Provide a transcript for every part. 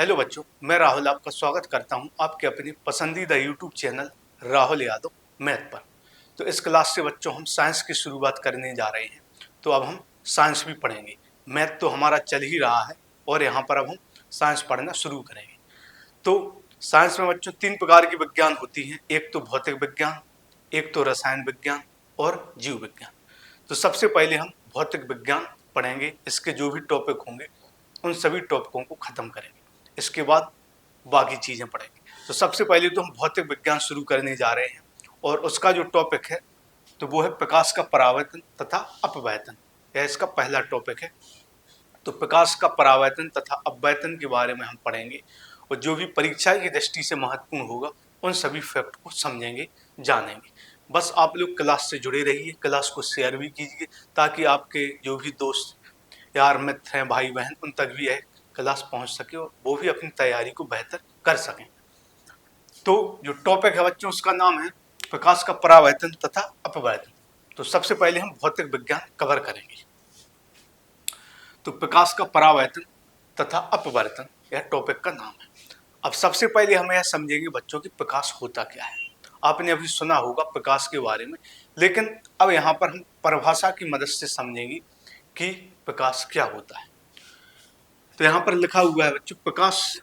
Hello बच्चों, मैं राहुल आपका स्वागत करता हूं आपके अपने पसंदीदा YouTube channel Rahul Yadav math पर। तो इस क्लास से बच्चों हम साइंस की शुरुआत करने जा रहे हैं। तो अब हम साइंस भी पढ़ेंगे। मैथ तो हमारा चल ही रहा है और यहाँ पर अब हम साइंस पढ़ना शुरू करेंगे। तो साइंस में बच्चों 3 प्रकार की विज्ञान होती हैं। एक तो भौतिक विज्ञान, एक तो रसायन विज्ञान और जीव विज्ञान। तो सबसे पहले हम भौतिक विज्ञान पढ़ेंगे। इसके जो भी टॉपिक होंगे उन सभी टॉपिकों को खत्म करेंगे। इसके बाद बाकी चीजें पढ़ेंगे। तो सबसे पहले तो हम भौतिक विज्ञान शुरू करने जा रहे हैं और उसका जो टॉपिक है तो वो है प्रकाश का परावर्तन तथा अपवर्तन। यह इसका पहला टॉपिक है। तो प्रकाश का परावर्तन तथा अपवर्तन के बारे में हम पढ़ेंगे और जो भी परीक्षा की दृष्टि से महत्वपूर्ण होगा उन सभी फैक्ट को समझेंगे, जानेंगे। बस आप लोग क्लास से जुड़े रहिए, क्लास को शेयर भी कीजिए ताकि आपके जो भी दोस्त यार मित्र हैं, भाई बहन, उन तक भी यह क्लास पहुंच सके और वो भी अपनी तैयारी को बेहतर कर सकें। तो जो टॉपिक है बच्चों उसका नाम है प्रकाश का परावर्तन तथा अपवर्तन। तो सबसे पहले हम भौतिक विज्ञान कवर करेंगे। तो प्रकाश का परावर्तन तथा अपवर्तन यह टॉपिक का नाम है। अब सबसे पहले हम यह समझेंगे बच्चों कि प्रकाश होता क्या है। आपने अभी सुना होगा प्रकाश के बारे में, लेकिन अब यहाँ पर हम परिभाषा की मदद से समझेंगे कि प्रकाश क्या होता है। तो यहाँ पर लिखा हुआ है बच्चों, प्रकाश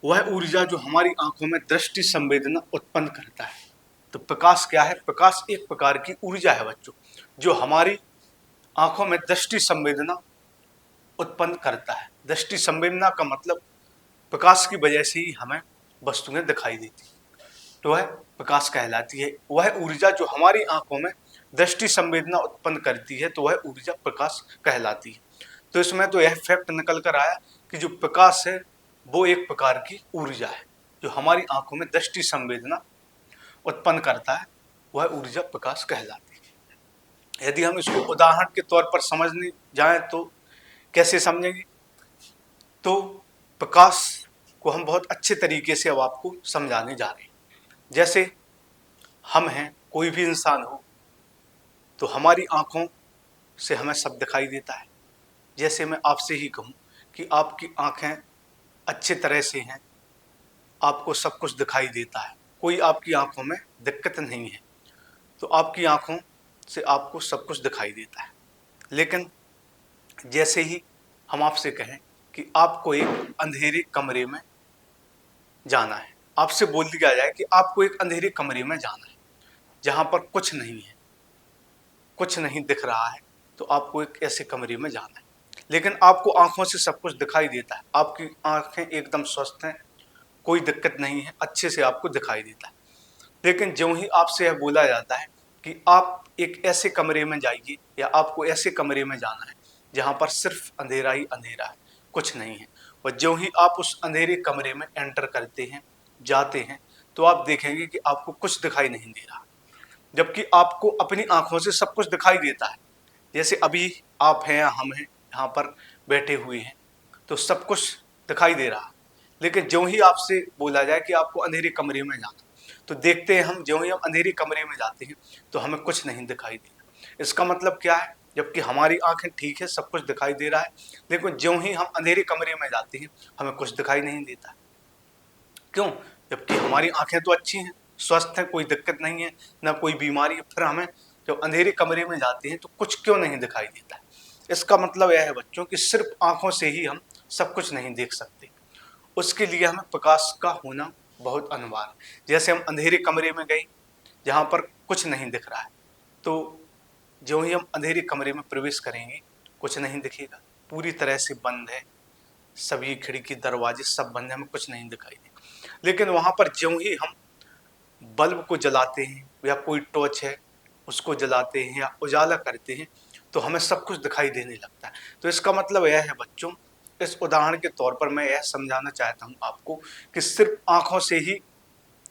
वह ऊर्जा जो हमारी आंखों में दृष्टि संवेदना उत्पन्न करता है। तो प्रकाश क्या है? प्रकाश एक प्रकार की ऊर्जा है बच्चों जो हमारी आंखों में दृष्टि संवेदना उत्पन्न करता है। दृष्टि संवेदना का मतलब प्रकाश की वजह से ही हमें वस्तुएं दिखाई देती, तो वह प्रकाश कहलाती है। वह ऊर्जा जो हमारी आंखों में दृष्टि संवेदना उत्पन्न करती है तो वह ऊर्जा प्रकाश कहलाती है। तो इसमें तो यह फैक्ट निकल कर आया कि जो प्रकाश है वो एक प्रकार की ऊर्जा है जो हमारी आंखों में दृष्टि संवेदना उत्पन्न करता है, वह ऊर्जा प्रकाश कहलाती है। यदि हम इसको उदाहरण के तौर पर समझने जाएं तो कैसे समझेंगे? तो प्रकाश को हम बहुत अच्छे तरीके से अब आपको समझाने जा रहे हैं। जैसे हम हैं, कोई भी इंसान हो तो हमारी आंखों से हमें सब दिखाई देता है। जैसे मैं आपसे ही कहूँ कि आपकी आंखें अच्छे तरह से हैं, आपको सब कुछ दिखाई देता है, कोई आपकी आंखों में दिक्कत नहीं है, तो आपकी आंखों से आपको सब कुछ दिखाई देता है। लेकिन जैसे ही हम आपसे कहें कि आपको एक अंधेरे कमरे में जाना है, आपसे बोल दिया जाए कि आपको एक अंधेरे कमरे में जाना है जहां पर कुछ नहीं है, कुछ नहीं दिख रहा है, तो आपको एक ऐसे कमरे में जाना है। लेकिन आपको आंखों से सब कुछ दिखाई देता है, आपकी आंखें एकदम स्वस्थ हैं, कोई दिक्कत नहीं है, अच्छे से आपको दिखाई देता है। लेकिन ज्यों ही आपसे यह बोला जाता है कि आप एक ऐसे कमरे में जाइए या आपको ऐसे कमरे में जाना है जहां पर सिर्फ अंधेरा ही अंधेरा है, कुछ नहीं है, और ज्यों ही आप उस अंधेरे कमरे में एंटर करते हैं, जाते हैं, तो आप देखेंगे कि आपको कुछ दिखाई नहीं दे रहा, जबकि आपको अपनी आंखों से सब कुछ दिखाई देता है। जैसे अभी आप हैं या हम हैं यहाँ पर बैठे हुए हैं तो सब कुछ दिखाई दे रहा है। लेकिन ज्यों ही आपसे बोला जाए कि आपको अंधेरे कमरे में जाना, तो देखते हैं हम, ज्यों ही हम अंधेरे कमरे में जाते हैं तो हमें कुछ नहीं दिखाई देता। इसका मतलब क्या है? जबकि हमारी आंखें ठीक है, सब कुछ दिखाई दे रहा है, लेकिन ज्यों ही हम अंधेरे कमरे में जाते हैं हमें कुछ दिखाई नहीं देता। क्यों? जबकि हमारी आंखें तो अच्छी हैं, स्वस्थ हैं, कोई दिक्कत नहीं है, ना कोई बीमारी है, फिर हमें जब अंधेरे कमरे में जाते हैं तो कुछ क्यों नहीं दिखाई देता है? इसका मतलब यह है बच्चों कि सिर्फ आंखों से ही हम सब कुछ नहीं देख सकते, उसके लिए हमें प्रकाश का होना बहुत अनिवार्य है। जैसे हम अंधेरे कमरे में गए जहाँ पर कुछ नहीं दिख रहा है, तो जो ही हम अंधेरे कमरे में प्रवेश करेंगे कुछ नहीं दिखेगा, पूरी तरह से बंद है, सभी खिड़की दरवाजे सब बंद है, हमें कुछ नहीं दिखाई देगा। लेकिन वहां पर ज्यों ही हम बल्ब को जलाते हैं या कोई टॉर्च है उसको जलाते हैं या उजाला करते हैं तो हमें सब कुछ दिखाई देने लगता है। तो इसका मतलब यह है बच्चों, इस उदाहरण के तौर पर मैं यह समझाना चाहता हूँ आपको कि सिर्फ आंखों से ही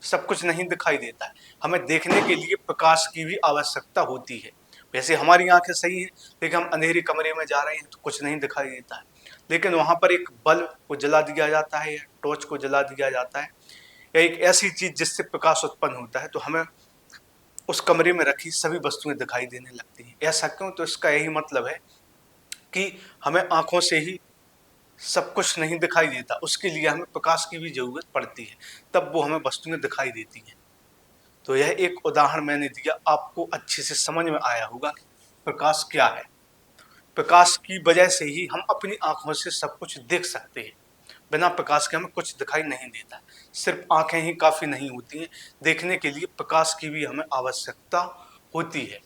सब कुछ नहीं दिखाई देता है, हमें देखने के लिए प्रकाश की भी आवश्यकता होती है। वैसे हमारी आंखें सही हैं, लेकिन हम अंधेरे कमरे में जा रहे हैं तो कुछ नहीं दिखाई देता है, लेकिन वहां पर एक बल्ब को जला दिया जाता है या टॉर्च को जला दिया जाता है या एक ऐसी चीज जिससे प्रकाश उत्पन्न होता है, तो हमें उस कमरे में रखी सभी वस्तुएं दिखाई देने लगती हैं। ऐसा क्यों? तो इसका यही मतलब है कि हमें आंखों से ही सब कुछ नहीं दिखाई देता, उसके लिए हमें प्रकाश की भी जरूरत पड़ती है, तब वो हमें वस्तुएं दिखाई देती हैं। तो यह एक उदाहरण मैंने दिया, आपको अच्छे से समझ में आया होगा कि प्रकाश क्या है। प्रकाश की वजह से ही हम अपनी आंखों से सब कुछ देख सकते हैं, बिना प्रकाश के हमें कुछ दिखाई नहीं देता। सिर्फ आंखें ही काफी नहीं होती हैं, देखने के लिए प्रकाश की भी हमें आवश्यकता होती है।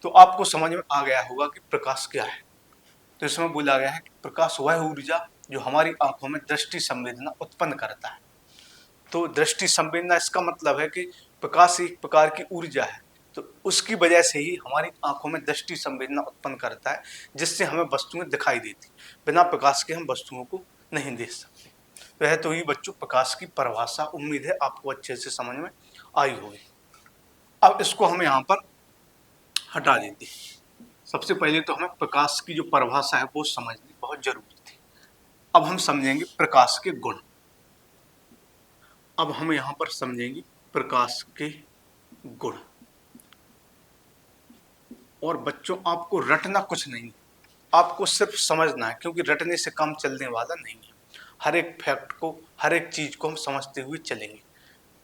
तो आपको समझ में आ गया होगा कि प्रकाश क्या है। तो इसमें बोला गया है कि प्रकाश वह ऊर्जा जो हमारी आंखों में दृष्टि संवेदना उत्पन्न करता है। तो दृष्टि संवेदना, इसका मतलब है कि प्रकाश एक प्रकार की ऊर्जा है, तो उसकी वजह से ही हमारी आंखों में दृष्टि संवेदना उत्पन्न करता है, जिससे हमें वस्तुएं दिखाई देती। बिना प्रकाश के हम वस्तुओं को नहीं देख सकते। तो यह तो ही बच्चों प्रकाश की परिभाषा, उम्मीद है आपको अच्छे से समझ में आई होगी। अब इसको हम यहाँ पर हटा देते हैं। सबसे पहले तो हमें प्रकाश की जो परिभाषा है वो समझनी बहुत जरूरी थी। अब हम समझेंगे प्रकाश के गुण। अब हम यहाँ पर समझेंगे प्रकाश के गुण। और बच्चों आपको रटना कुछ नहीं, आपको सिर्फ समझना है, क्योंकि रटने से काम चलने वाला नहीं है। हर एक फैक्ट को, हर एक चीज को हम समझते हुए चलेंगे।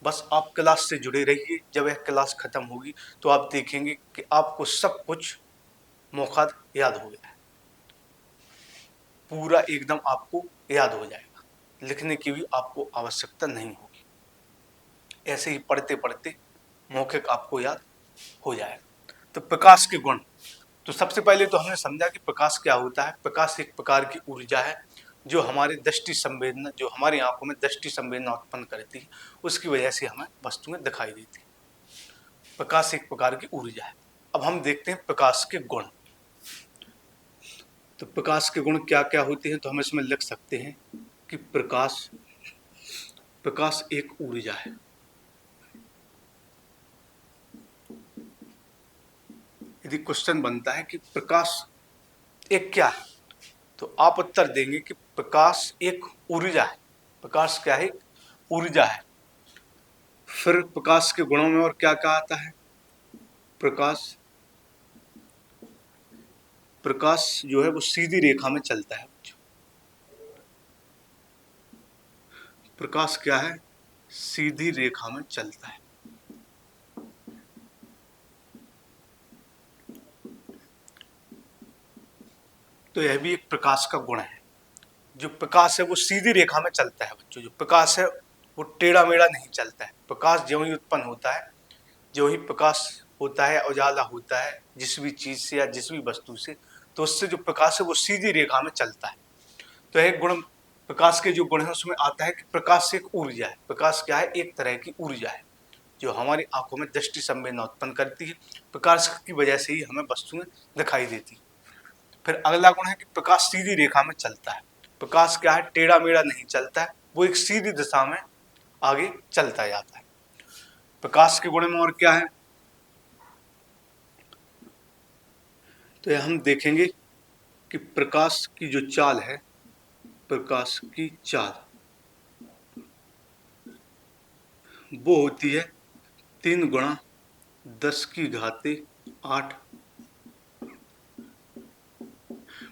बस आप क्लास से जुड़े रहिए। जब यह क्लास खत्म होगी तो आप देखेंगे कि आपको सब कुछ मौका याद हो गया है, पूरा एकदम आपको याद हो जाएगा। लिखने की भी आपको आवश्यकता नहीं होगी, ऐसे ही पढ़ते पढ़ते मौखिक आपको याद हो जाएगा। तो प्रकाश के गुण, तो सबसे पहले तो हमने समझा कि प्रकाश क्या होता है। प्रकाश एक प्रकार की ऊर्जा है जो हमारी दृष्टि संवेदना, जो हमारी आंखों में दृष्टि संवेदना उत्पन्न करती है, उसकी वजह से हमें वस्तुएं दिखाई देती है। प्रकाश एक प्रकार की ऊर्जा है। अब हम देखते हैं प्रकाश के गुण। तो प्रकाश के गुण क्या क्या होते हैं, तो हम इसमें लिख सकते हैं कि प्रकाश एक ऊर्जा है। यदि क्वेश्चन बनता है कि प्रकाश एक क्या है, तो आप उत्तर देंगे कि प्रकाश एक ऊर्जा है। प्रकाश क्या है? ऊर्जा है। फिर प्रकाश के गुणों में और क्या क्या आता है? प्रकाश जो है वो सीधी रेखा में चलता है। प्रकाश क्या है? सीधी रेखा में चलता है। तो यह भी एक प्रकाश का गुण है। जो प्रकाश है वो सीधी रेखा में चलता है बच्चों। जो प्रकाश है वो टेढ़ा मेढ़ा नहीं चलता है। प्रकाश जो ही उत्पन्न होता है, जो ही प्रकाश होता है, उजाला होता है जिस भी चीज से या जिस भी वस्तु से, तो उससे जो प्रकाश है वो सीधी रेखा में चलता है। तो एक गुण प्रकाश के जो गुण है उसमें आता है कि प्रकाश एक ऊर्जा है। प्रकाश क्या है? एक तरह की ऊर्जा है जो हमारी आंखों में दृष्टि संवेदना उत्पन्न करती है। प्रकाश की वजह से ही हमें वस्तुएं दिखाई देती। फिर अगला गुण है कि प्रकाश सीधी रेखा में चलता है। प्रकाश क्या है? टेढ़ा मेढ़ा नहीं चलता है, वो एक सीधी दिशा में आगे चलता जाता है। प्रकाश के गुण में और क्या है, तो यह हम देखेंगे कि प्रकाश की जो चाल है, प्रकाश की चाल वो होती है 3 × 10⁸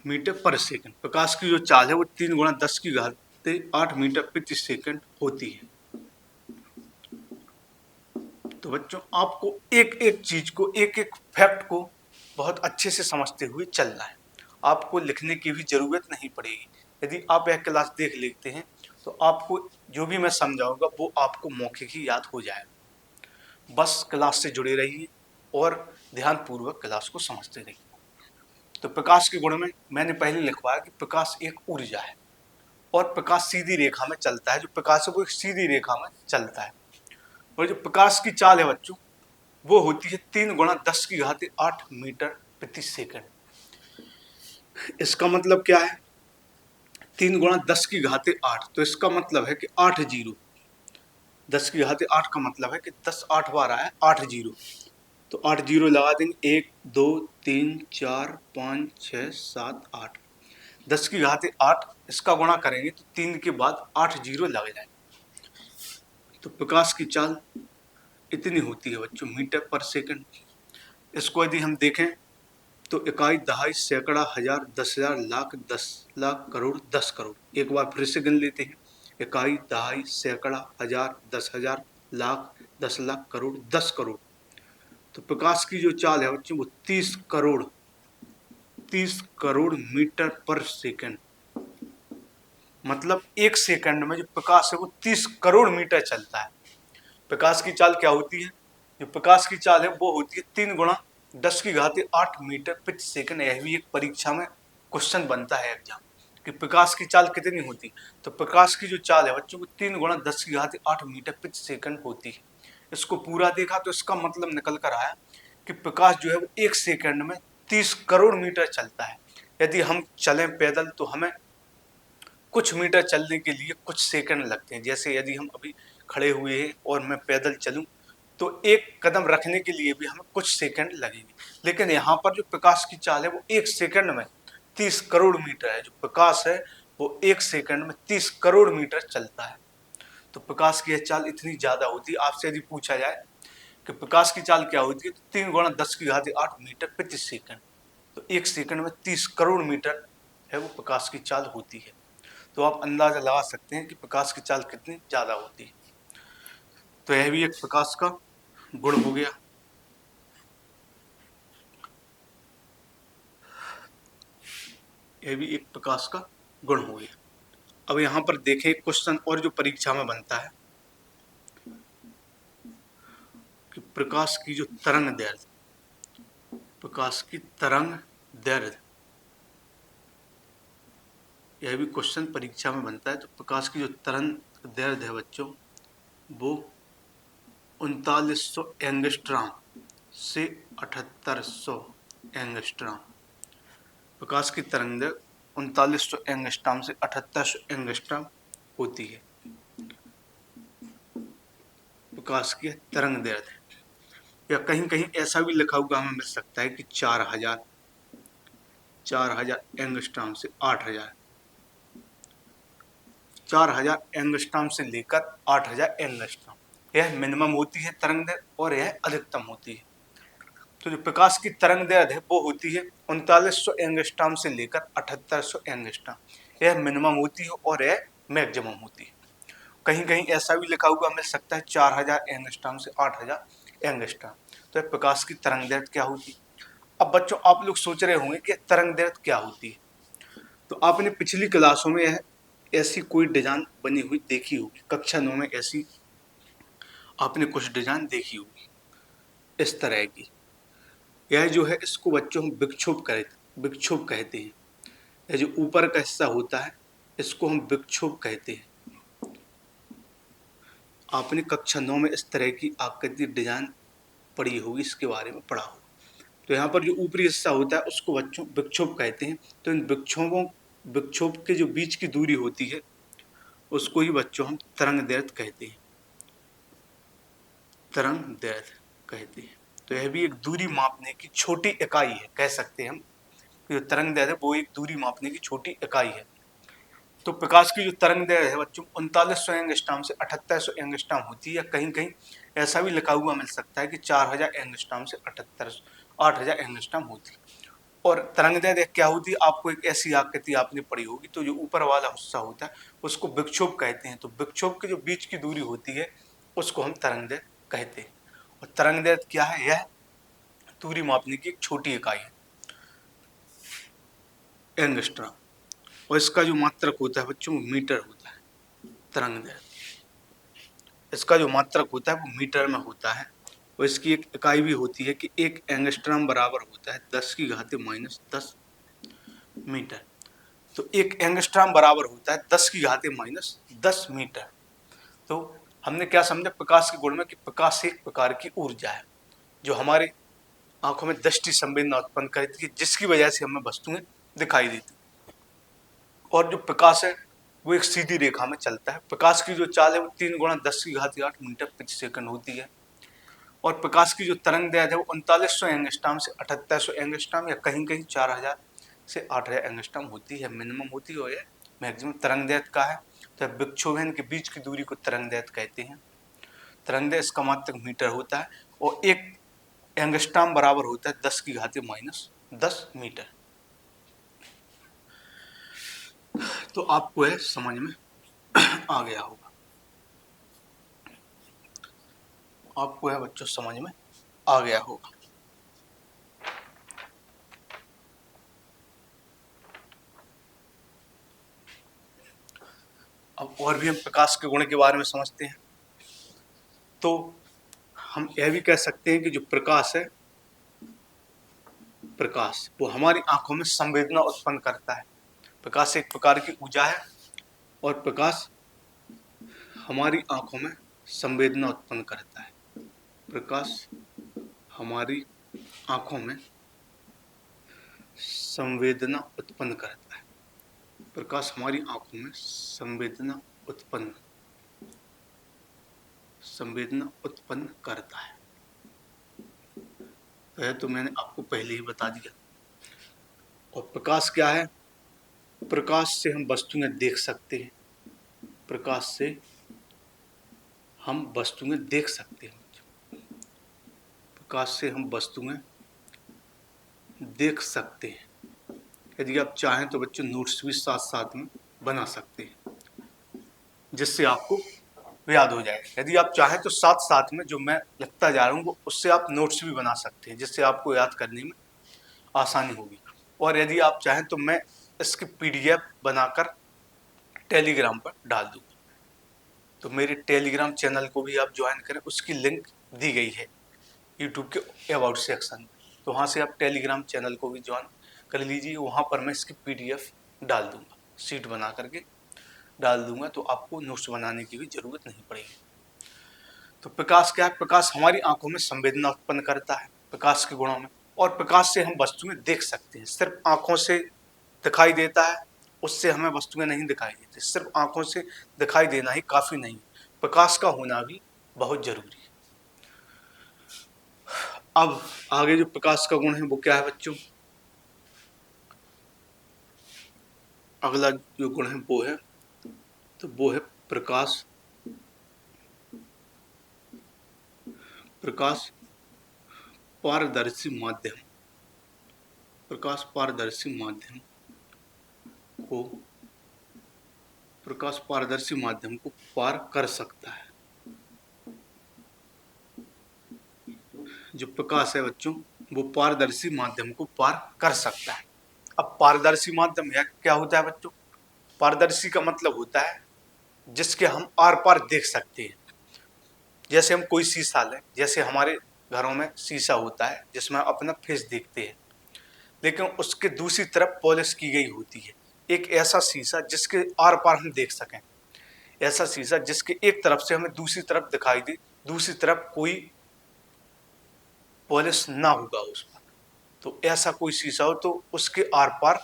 मीटर पर सेकंड। प्रकाश की जो चाल है वो 3 × 10⁸ मीटर प्रति सेकंड होती है। तो बच्चों आपको एक एक चीज को, एक एक फैक्ट को बहुत अच्छे से समझते हुए चलना है। आपको लिखने की भी जरूरत नहीं पड़ेगी। यदि आप यह क्लास देख लेते हैं तो आपको जो भी मैं समझाऊंगा वो आपको मौखिक ही याद हो जाएगा। बस क्लास से जुड़े रहिए और ध्यानपूर्वक क्लास को समझते रहिए। तो प्रकाश के गुण में मैंने पहले लिखवाया कि प्रकाश एक ऊर्जा है और प्रकाश सीधी रेखा में चलता है। जो प्रकाश है वो एक सीधी रेखा में चलता है। और जो प्रकाश की चाल है बच्चों वो होती है 3 × 10⁸ मीटर प्रति सेकंड। इसका मतलब क्या है? 3 × 10⁸, तो इसका मतलब है कि 8 जीरो। 10⁸ का मतलब है कि 10 8 बार आया, 8 जीरो। तो 8 जीरो लगा देंगे, 1 2 3 4 5 6 7 8। 10⁸, इसका गुणा करेंगे तो 3 के बाद 8 जीरो लग जाएंगे। तो प्रकाश की चाल इतनी होती है बच्चों, मीटर पर सेकंड। इसको यदि हम देखें तो इकाई, दहाई, सैकड़ा, हजार, 10,000, लाख, 10,00,000, करोड़, 10 करोड़। एक बार फिर से गिन लेते हैं। इकाई, दहाई, सैकड़ा, हजार, 10,000, लाख, 10,00,000, करोड़, 10 करोड़। तो प्रकाश की जो चाल है बच्चों वो 30 करोड़ मीटर पर सेकंड, मतलब एक सेकंड में जो प्रकाश है वो 30 करोड़ मीटर चलता है। प्रकाश की चाल क्या होती है? जो प्रकाश की चाल है वो होती है 3 × 10⁸ मीटर प्रति सेकंड। यह भी एक परीक्षा में क्वेश्चन बनता है एग्जाम कि प्रकाश की चाल कितनी होती। तो प्रकाश की जो चाल है बच्चों को 3 × 10⁸ मीटर प्रति सेकंड होती है। इसको पूरा देखा तो इसका मतलब निकल कर आया कि प्रकाश जो है वो एक सेकंड में 30 करोड़ मीटर चलता है। यदि हम चलें पैदल तो हमें कुछ मीटर चलने के लिए कुछ सेकंड लगते हैं। जैसे यदि हम अभी खड़े हुए हैं और मैं पैदल चलूं तो एक कदम रखने के लिए भी हमें कुछ सेकंड लगेंगे। लेकिन यहाँ पर जो प्रकाश की चाल है वो एक सेकंड में 30 करोड़ मीटर है। जो प्रकाश है वो एक सेकंड में 30 करोड़ मीटर चलता है। तो प्रकाश की यह चाल इतनी ज्यादा होती है। आपसे यदि पूछा जाए कि प्रकाश की चाल क्या होती है तो 3 × 10⁸ मीटर प्रति सेकंड। तो एक सेकंड में 30 करोड़ मीटर है वो प्रकाश की चाल होती है। तो आप अंदाजा लगा सकते हैं कि प्रकाश की चाल कितनी ज्यादा होती है। तो यह भी एक प्रकाश का गुण हो गया। यह भी एक प्रकाश का गुण हो गया। अब यहाँ पर देखें क्वेश्चन और जो परीक्षा में बनता है कि प्रकाश की जो तरंग दैर्ध्य, प्रकाश की तरंग दैर्ध्य, यह भी क्वेश्चन परीक्षा में बनता है। तो प्रकाश की जो तरंग दैर्ध्य है बच्चों वो 3900 एंगस्ट्रॉम से 7800 एंगस्ट्रॉम। प्रकाश की तरंग दैर्ध्य 3900 एंगस्ट्रॉम से 7800 एंगस्ट्रॉम होती है। प्रकाश की तरंग दैर्ध्य, या कहीं कहीं ऐसा भी लिखा हुआ हमें मिल सकता है कि 4000 एंगस्ट्रॉम से 8000, 4000 एंगस्ट्रॉम से लेकर 8000 एंगस्ट्रॉम। यह मिनिमम होती है तरंग दैर्ध्य और यह अधिकतम होती है। तो जो प्रकाश की तरंग दैर्ध्य है वो होती है 3900 एंगस्ट्रॉम से लेकर 7800 एंगस्ट्रॉम। यह मिनिमम होती है और यह मैक्सिमम होती है। कहीं कहीं ऐसा भी लिखा हुआ मिल सकता है 4000 एंगस्ट्रॉम से 8000 एंगस्ट्रॉम। तो प्रकाश की तरंग दैर्ध्य क्या होगी। अब बच्चों आप लोग सोच रहे होंगे कि तरंग दैर्ध्य क्या होती है। तो आपने पिछली क्लासों में ऐसी कोई डिजाइन बनी हुई देखी होगी। कक्षा 9 में ऐसी आपने कुछ डिजाइन देखी होगी इस तरह की। यह जो है इसको बच्चों हम विक्षोभ कहते हैं। यह जो ऊपर का हिस्सा होता है इसको हम विक्षोभ कहते हैं। आपने कक्षा 9 में इस तरह की आकृति डिजाइन पढ़ी होगी, इसके बारे में पढ़ा होगा। तो यहाँ पर जो ऊपरी हिस्सा होता है उसको बच्चों विक्षोभ कहते हैं। तो इन विक्षोभ के जो बीच की दूरी होती है उसको ही बच्चों हम तरंग दैर्ध्य कहते हैं। तरंग दैर्ध्य कहते हैं। तो यह भी एक दूरी मापने की छोटी इकाई है, कह सकते हैं हम। जो तरंग दैर्ध्य है वो एक दूरी मापने की छोटी इकाई है। तो प्रकाश की जो तरंग दैर्ध्य है बच्चों 3900 एंगस्ट्रॉम से 7800 एंगस्ट्रॉम होती है। या कहीं कहीं ऐसा भी लिखा हुआ मिल सकता है कि 4000 एंगस्ट्रॉम से 8000 एंगस्ट्रॉम होती है। और तरंग दैर्ध्य क्या होती है, आपको एक ऐसी आकृति आपने पढ़ी होगी। तो जो ऊपर वाला हिस्सा होता है उसको विक्षोभ कहते हैं। तो विक्षोभ के जो बीच की दूरी होती है उसको हम तरंग दैर्ध्य कहते हैं। और तरंग दैर्ध्य क्या है, यह दूरी मापने की एक छोटी इकाई है, एंगस्ट्रॉम। और इसका जो मात्रक होता है बच्चों मीटर होता है। तरंग दैर्ध्य इसका जो मात्रक होता है वो मीटर में होता है। और इसकी एक इकाई भी होती है कि एक एंगस्ट्रॉम बराबर होता है 10⁻⁻10 मीटर। तो एक एंगस्ट्रॉम बराबर होता है 10⁻⁻10 मीटर। तो हमने क्या समझा प्रकाश के गुण में कि प्रकाश एक प्रकार की ऊर्जा है जो हमारे आंखों में दृष्टि संवेदना उत्पन्न करती है, जिसकी वजह से हमें वस्तुएं दिखाई देती। और जो प्रकाश है वो एक सीधी रेखा में चलता है। प्रकाश की जो चाल है वो 3 × 10⁸ मीटर प्रति सेकंड होती है। और प्रकाश की जो तरंग दैर्ध्य है वो 3900 एंगस्ट्रॉम से 7800 एंगस्ट्रॉम या कहीं कहीं 4000 से 8000 एंगस्ट्रॉम होती है। मिनिमम होती है और यह मैक्सिमम तरंग दैर्ध्य का है। तो विक्षोभन के बीच की दूरी को तरंग दैर्ध्य कहते हैं। तरंग दैर्ध्य इसका मात्रक मीटर होता है। और एक एंगस्ट्रॉम बराबर होता है 10⁻⁻ 10 मीटर। तो आपको यह समझ में आ गया होगा, आपको यह बच्चों समझ में आ गया होगा। अब और भी हम प्रकाश के गुण के बारे में समझते हैं। तो हम यह भी कह सकते हैं कि जो प्रकाश है, प्रकाश वो हमारी आंखों में संवेदना उत्पन्न करता है। प्रकाश एक प्रकार की ऊर्जा है और प्रकाश हमारी आंखों में संवेदना उत्पन्न करता है। प्रकाश हमारी आंखों में संवेदना उत्पन्न करता है। प्रकाश हमारी आंखों में संवेदना उत्पन्न करता है। तो मैंने आपको पहले ही बता दिया। और प्रकाश क्या है? प्रकाश से हम वस्तुएं देख सकते हैं। प्रकाश से हम वस्तुएं देख सकते हैं। प्रकाश से हम वस्तुएं देख सकते हैं। यदि आप चाहें तो बच्चों नोट्स भी साथ साथ में बना सकते हैं, जिससे आपको याद हो जाए। यदि आप चाहें तो साथ साथ में जो मैं लिखता जा रहा हूँ उससे आप नोट्स भी बना सकते हैं, जिससे आपको याद करने में आसानी होगी। और यदि आप चाहें तो मैं इसकी PDF बनाकर टेलीग्राम पर डाल दूंगा। तो मेरे टेलीग्राम चैनल को भी आप ज्वाइन करें, उसकी लिंक दी गई है यूट्यूब के अबाउट सेक्शन में। तो वहाँ से आप टेलीग्राम चैनल को भी ज्वाइन कर लीजिए। वहाँ पर मैं इसकी PDF डाल दूंगा, शीट बना करके डाल दूंगा, तो आपको नोट्स बनाने की भी जरूरत नहीं पड़ेगी। तो प्रकाश क्या है? प्रकाश हमारी आंखों में संवेदना उत्पन्न करता है, प्रकाश के गुणों में। और प्रकाश से हम वस्तुएं देख सकते हैं। सिर्फ आंखों से दिखाई देता है, उससे हमें वस्तुएं नहीं दिखाई देती। सिर्फ आंखों से दिखाई देना ही काफी नहीं, प्रकाश का होना भी बहुत जरूरी है। अब आगे जो प्रकाश का गुण है वो क्या है बच्चों? अगला जो गुण है वो है, तो वो है प्रकाश पारदर्शी माध्यम। प्रकाश पारदर्शी माध्यम को पार कर सकता है। जो प्रकाश है बच्चों वो पारदर्शी माध्यम को पार कर सकता है। अब पारदर्शी माध्यम क्या होता है बच्चों? पारदर्शी का मतलब होता है जिसके हम आर पार देख सकते हैं। जैसे हम कोई शीशा लें, जैसे हमारे घरों में शीशा होता है जिसमें अपना फेस देखते हैं, लेकिन उसके दूसरी तरफ पॉलिश की गई होती है। एक ऐसा शीशा जिसके आर पार हम देख सकें, ऐसा शीशा जिसके एक तरफ से हमें दूसरी तरफ दिखाई दे, दूसरी तरफ कोई पॉलिश ना होगा उस पर। तो ऐसा कोई शीशा हो तो उसके आर पार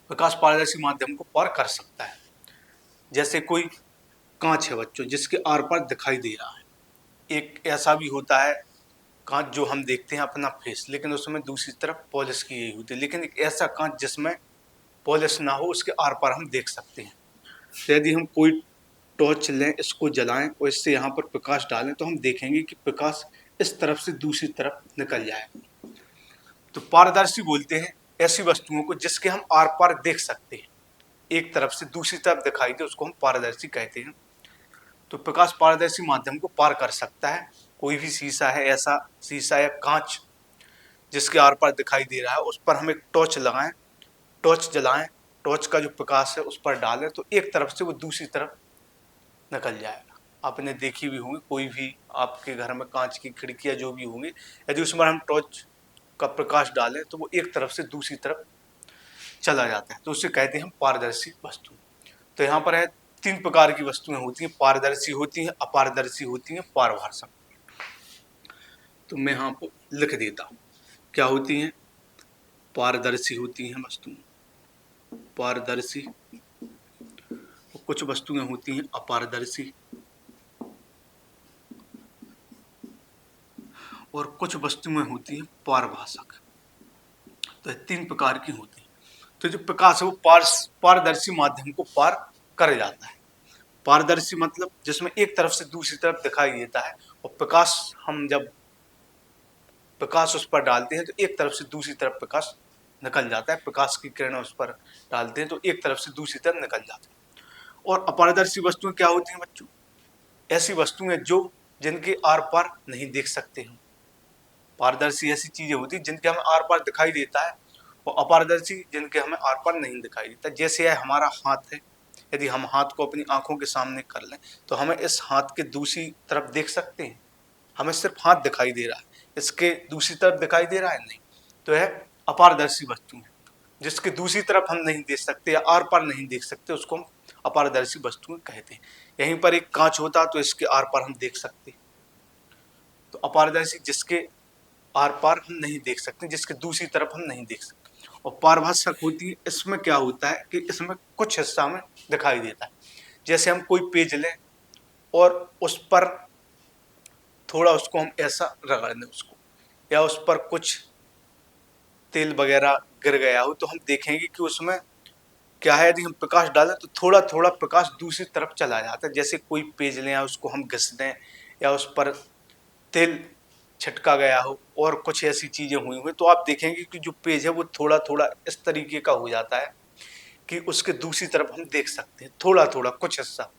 प्रकाश पारदर्शी माध्यम को पार कर सकता है। जैसे कोई कांच है बच्चों जिसके आर पार दिखाई दे रहा है। एक ऐसा भी होता है कांच जो हम देखते हैं अपना फेस, लेकिन उसमें दूसरी तरफ पॉलिश की गई होती है। लेकिन एक ऐसा कांच जिसमें पॉलिश ना हो, उसके आर पार हम देख सकते हैं। तो यदि हम कोई टॉर्च लें, इसको जलाएं और इससे यहाँ पर प्रकाश डालें, तो हम देखेंगे कि प्रकाश इस तरफ से दूसरी तरफ निकल जाए। तो पारदर्शी बोलते हैं ऐसी वस्तुओं को जिसके हम आर पार देख सकते हैं, एक तरफ से दूसरी तरफ दिखाई दे, उसको हम पारदर्शी कहते हैं। तो प्रकाश पारदर्शी माध्यम को पार कर सकता है। कोई भी शीशा है, ऐसा शीशा या कांच जिसके आर पार दिखाई दे रहा है, उस पर हम एक टॉर्च लगाएं, टॉर्च जलाएं, टॉर्च का जो प्रकाश है उस पर डालें, तो एक तरफ से वो दूसरी तरफ निकल जाएगा। आपने देखी भी होंगी, कोई भी आपके घर में कांच की खिड़कियां जो भी होंगी, यदि उसमें हम टॉर्च का प्रकाश डालें तो वो एक तरफ से दूसरी तरफ चला जाता है, तो उसे कहते हैं पारदर्शी वस्तु। तो यहाँ पर है 3 प्रकार की वस्तुएं होती हैं, पारदर्शी होती हैं, अपारदर्शी होती हैं, पारभाषक। तो मैं यहाँ पर लिख देता हूँ क्या होती हैं। पारदर्शी होती हैं वस्तुएं, पारदर्शी। कुछ वस्तुएं होती हैं अपारदर्शी, और कुछ वस्तुएं होती हैं पारभाषक। तो 3 प्रकार की होती हैं। तो जो प्रकाश है वो पारदर्शी माध्यम को पार कर जाता है। पारदर्शी मतलब जिसमें एक तरफ से दूसरी तरफ दिखाई देता है। और प्रकाश, हम जब प्रकाश उस पर डालते हैं तो एक तरफ से दूसरी तरफ प्रकाश निकल जाता है। प्रकाश की किरण उस पर डालते हैं तो एक तरफ से दूसरी तरफ निकल जाता है। और अपारदर्शी वस्तुएं क्या होती हैं बच्चों? ऐसी वस्तुएं जो जिनके आर पार नहीं देख सकते हम। पारदर्शी ऐसी चीजें होती हैं जिनके हमें आर पार दिखाई देता है, और अपारदर्शी जिनके हमें आर पार नहीं दिखाई देता। जैसे है हमारा हाथ है, यदि हम हाथ को अपनी आंखों के सामने कर लें तो हमें इस हाथ के दूसरी तरफ देख सकते हैं। हमें सिर्फ हाथ दिखाई दे रहा है, इसके दूसरी तरफ दिखाई दे रहा है नहीं। तो यह अपारदर्शी वस्तु है, जिसके दूसरी तरफ हम नहीं देख सकते या आर पार नहीं देख सकते, उसको हम अपारदर्शी वस्तुएं कहते हैं। यहीं पर एक कांच होता तो इसके आर पार हम देख सकते। तो अपारदर्शी जिसके आर पार हम नहीं देख सकते, जिसके दूसरी तरफ हम नहीं देख सकते। और पारभाषक होती है, इसमें क्या होता है कि इसमें कुछ हिस्सा हमें दिखाई देता है। जैसे हम कोई पेज लें और उस पर थोड़ा उसको हम ऐसा रगड़ दें उसको, या उस पर कुछ तेल वगैरह गिर गया हो, तो हम देखेंगे कि उसमें क्या है, यदि हम प्रकाश डालें तो थोड़ा थोड़ा प्रकाश दूसरी तरफ चला जाता है। जैसे कोई पेज लें या उसको हम घिस दें, या उस पर तेल छिटका गया हो और कुछ ऐसी चीजें हुई हुई, तो आप देखेंगे कि जो पेज है वो थोड़ा थोड़ा इस तरीके का हो जाता है कि उसके दूसरी तरफ हम देख सकते हैं। थोड़ा थोड़ा कुछ हिस्सा,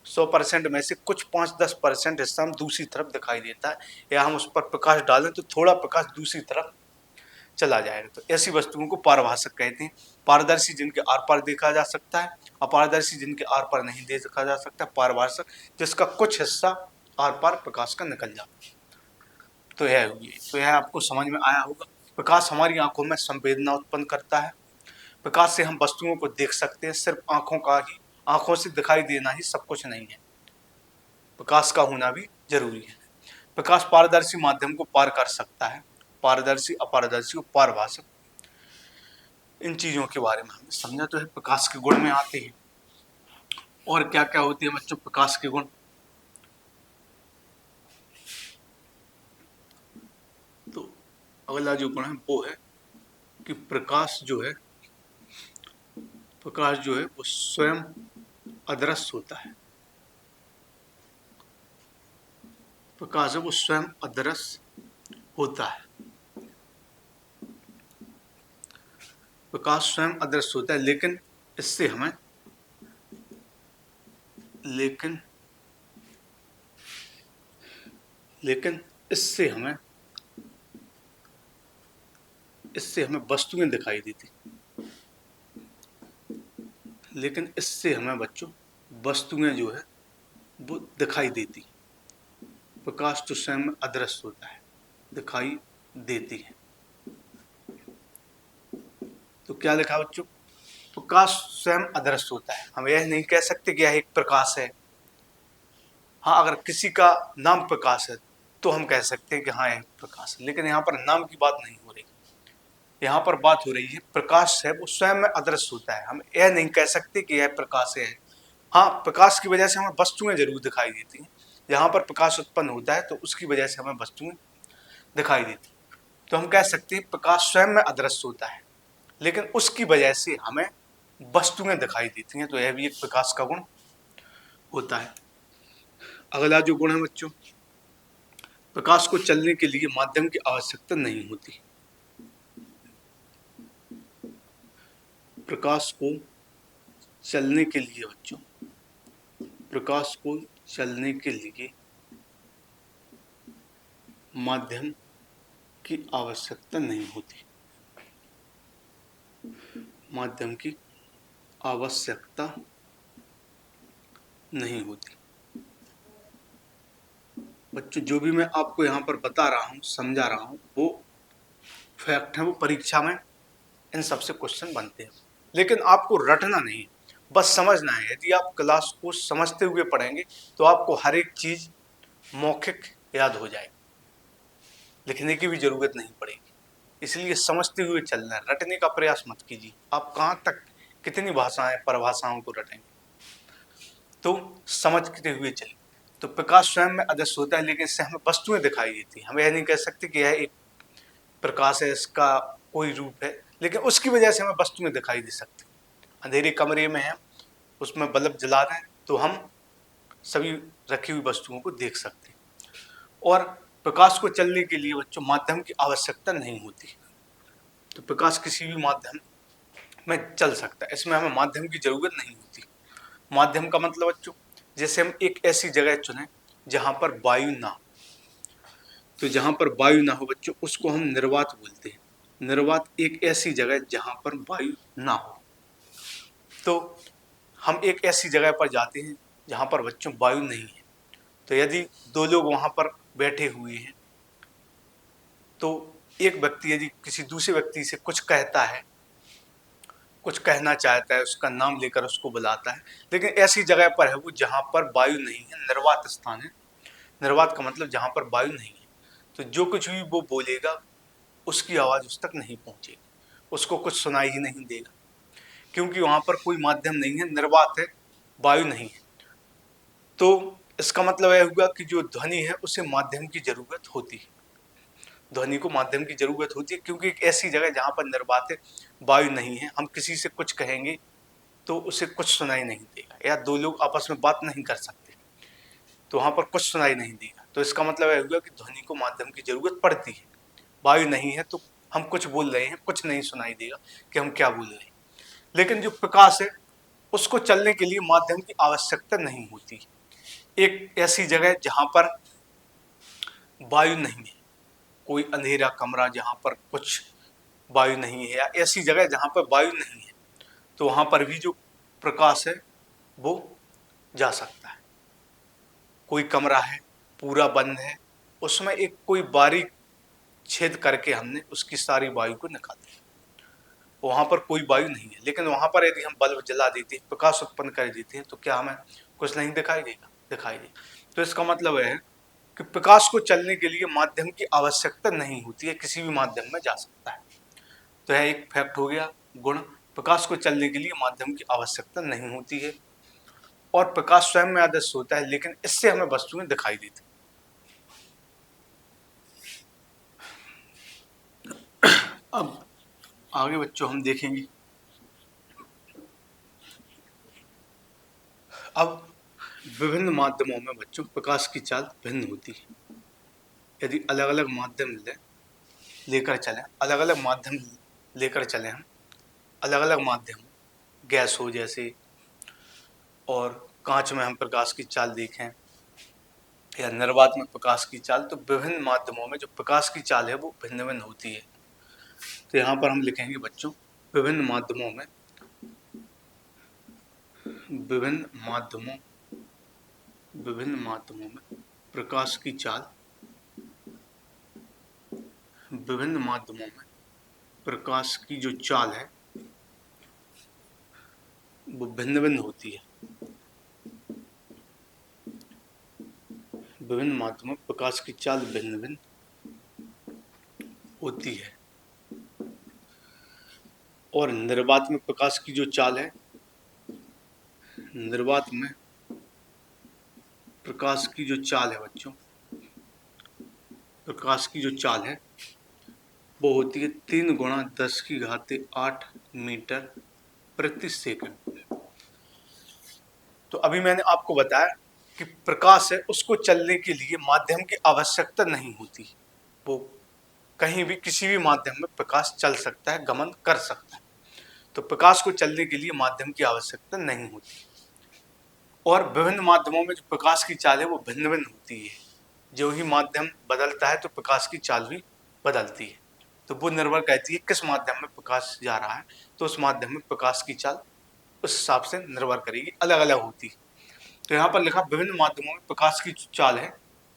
100% में से कुछ 5-10% हिस्सा हम दूसरी तरफ दिखाई देता है, या हम उस पर प्रकाश डालें तो थोड़ा प्रकाश दूसरी तरफ चला जाएगा। तो ऐसी वस्तुओं को पारभाषक कहते हैं। पारदर्शी जिनके आर पार देखा जा सकता है, अपारदर्शी जिनके आर पार नहीं देखा जा सकता, पारभाषक जिसका कुछ हिस्सा आर पार प्रकाश का निकल जाता है। तो यह हुई, तो यह आपको समझ में आया होगा। प्रकाश हमारी आंखों में संवेदना उत्पन्न करता है। प्रकाश से हम वस्तुओं को देख सकते हैं। सिर्फ आंखों से दिखाई देना ही सब कुछ नहीं है, प्रकाश का होना भी जरूरी है। प्रकाश पारदर्शी माध्यम को पार कर सकता है। पारदर्शी, अपारदर्शी और पारभाषक, इन चीजों के बारे में हमने समझा। तो है प्रकाश के गुण में आते हैं। और क्या क्या होते हैं बच्चों प्रकाश के गुण? तो अगला जो गुण है वो है कि प्रकाश जो है वो स्वयं अदृश्य होता है। प्रकाश है वो स्वयं अदृश्य होता है। प्रकाश स्वयं अदृश्य होता है, लेकिन इससे हमें इससे हमें वस्तुएं दिखाई देती। लेकिन इससे हमें बच्चों वस्तुएं जो है वो दिखाई देती। प्रकाश तो स्वयं अदृश्य होता है, दिखाई देती है। तो क्या लिखा बच्चों? प्रकाश स्वयं अदृश्य होता है। हम यह नहीं कह सकते कि यह एक प्रकाश है। हाँ, अगर किसी का नाम प्रकाश है तो हम कह सकते हैं कि हाँ यह प्रकाश है, लेकिन यहाँ पर नाम की बात नहीं हो रही। यहाँ पर बात हो रही है प्रकाश है वो स्वयं में अदृश्य होता है। हम यह नहीं कह सकते कि यह प्रकाश है। हाँ, प्रकाश की वजह से हमें वस्तुएं जरूर दिखाई देती हैं। जहाँ पर प्रकाश उत्पन्न होता है तो उसकी वजह से हमें वस्तुएं दिखाई देती। तो हम कह सकते हैं प्रकाश स्वयं में अदृश्य होता है, लेकिन उसकी वजह से हमें वस्तुएं दिखाई देती हैं। तो यह भी एक प्रकाश का गुण होता है। अगला जो गुण है बच्चों, प्रकाश को चलने के लिए माध्यम की आवश्यकता नहीं होती। प्रकाश को चलने के लिए बच्चों, प्रकाश को चलने के लिए माध्यम की आवश्यकता नहीं होती। माध्यम की आवश्यकता नहीं होती। बच्चों जो भी मैं आपको यहाँ पर बता रहा हूँ, समझा रहा हूँ, वो फैक्ट है, वो परीक्षा में इन सबसे क्वेश्चन बनते हैं। लेकिन आपको रटना नहीं, बस समझना है। यदि आप क्लास को समझते हुए पढ़ेंगे तो आपको हर एक चीज मौखिक याद हो जाएगी, लिखने की भी जरूरत नहीं पड़ेगी। इसलिए समझते हुए चलना है, रटने का प्रयास मत कीजिए। आप कहाँ तक कितनी भाषाएं परिभाषाओं को रटेंगे? तो समझते हुए चलिए। तो प्रकाश स्वयं में अदृश्य होता है, लेकिन इससे हमें वस्तुएं दिखाई देती हैं। हम यह नहीं कह सकते कि यह एक प्रकाश है, इसका कोई रूप है, लेकिन उसकी वजह से हमें वस्तुएं दिखाई दे सकती। अंधेरे कमरे में है, उसमें बल्ब जला दें तो हम सभी रखी हुई वस्तुओं को देख सकते हैं। और प्रकाश को चलने के लिए बच्चों माध्यम की आवश्यकता नहीं होती। तो प्रकाश किसी भी माध्यम में चल सकता है, इसमें हमें माध्यम की जरूरत नहीं होती। माध्यम का मतलब बच्चों, जैसे हम एक ऐसी जगह चुने जहां पर वायु ना हो, तो जहां पर वायु ना हो बच्चों उसको हम निर्वात बोलते हैं। निर्वात एक ऐसी जगह जहां पर वायु ना हो। तो हम एक ऐसी जगह पर जाते हैं जहां पर बच्चों वायु नहीं है। तो यदि दो लोग वहां पर बैठे हुए हैं, तो एक व्यक्ति यदि किसी दूसरे व्यक्ति से कुछ कहता है, कुछ कहना चाहता है, उसका नाम लेकर उसको बुलाता है, लेकिन ऐसी जगह पर है वो जहां पर वायु नहीं है, निर्वात स्थान है। निर्वात का मतलब जहां पर वायु नहीं है। तो जो कुछ भी वो बोलेगा उसकी आवाज उस तक नहीं पहुंचेगी, उसको कुछ सुनाई ही नहीं देगा, क्योंकि वहां पर कोई माध्यम नहीं है, निर्वात है, वायु नहीं है। तो इसका मतलब यह हुआ कि जो ध्वनि है उसे माध्यम की जरूरत होती है। ध्वनि को माध्यम की जरूरत होती है क्योंकि एक ऐसी जगह जहां पर निर्वात है, वायु नहीं है, हम किसी से कुछ कहेंगे तो उसे कुछ सुनाई नहीं देगा, या दो लोग आपस में बात नहीं कर सकते तो वहां पर कुछ सुनाई नहीं देगा। तो इसका मतलब यह हुआ कि ध्वनि को माध्यम की जरूरत पड़ती है। वायु नहीं है तो हम कुछ बोल रहे हैं, कुछ नहीं सुनाई देगा कि हम क्या बोल रहे हैं। लेकिन जो प्रकाश है उसको चलने के लिए माध्यम की आवश्यकता नहीं होती। एक ऐसी जगह जहां पर वायु नहीं है, कोई अंधेरा कमरा जहां पर कुछ वायु नहीं है, या ऐसी जगह जहां पर वायु नहीं है, तो वहां पर भी जो प्रकाश है वो जा सकता है। कोई कमरा है पूरा बंद है, उसमें एक कोई बारीक छेद करके हमने उसकी सारी वायु को निकाल दिया, वहां पर कोई वायु नहीं है। लेकिन वहां पर यदि हम बल्ब जला देते हैं, प्रकाश उत्पन्न कर देते हैं, तो क्या हमें कुछ नहीं दिखाई देगा? दिखाई देगा। तो इसका मतलब है कि प्रकाश को चलने के लिए माध्यम की आवश्यकता नहीं होती है, किसी भी माध्यम में जा सकता है। तो यह एक फैक्ट हो गया, गुण। प्रकाश को चलने के लिए माध्यम की आवश्यकता नहीं होती है, और प्रकाश स्वयं में आदर्श होता है, लेकिन इससे हमें वस्तुएं दिखाई देती। अब आगे बच्चों हम देखेंगे, अब विभिन्न माध्यमों में बच्चों प्रकाश की चाल भिन्न होती है। यदि अलग अलग माध्यम लेकर चलें, अलग अलग माध्यम लेकर चलें हम, अलग अलग माध्यम, गैस हो जैसे, और कांच में हम प्रकाश की चाल देखें, या निर्वात में प्रकाश की चाल, तो विभिन्न माध्यमों में जो प्रकाश की चाल है वो भिन्न भिन्न होती है। तो यहाँ पर हम लिखेंगे बच्चों, विभिन्न माध्यमों में विभिन्न माध्यमों में प्रकाश की चाल, विभिन्न माध्यमों में प्रकाश की जो चाल है वो भिन्न भिन्न होती है। विभिन्न माध्यमों में प्रकाश की चाल भिन्न भिन्न होती है। और निर्वात में प्रकाश की जो चाल है, निर्वात में प्रकाश की जो चाल है बच्चों, प्रकाश की जो चाल है वो होती है 3 × 10⁸ मीटर प्रति सेकंड। तो अभी मैंने आपको बताया कि प्रकाश है उसको चलने के लिए माध्यम की आवश्यकता नहीं होती, वो कहीं भी किसी भी माध्यम में प्रकाश चल सकता है, गमन कर सकता है। तो प्रकाश को चलने के लिए माध्यम की आवश्यकता नहीं होती। और विभिन्न माध्यमों में जो प्रकाश की चाल है वो भिन्न भिन्न होती है। जो ही माध्यम बदलता है तो प्रकाश की चाल भी बदलती है। तो वो निर्भर करती है किस माध्यम में प्रकाश जा रहा है, तो उस माध्यम में प्रकाश की चाल उस हिसाब से निर्भर करेगी, अलग अलग होती है। तो यहाँ पर लिखा विभिन्न माध्यमों में प्रकाश की चाल है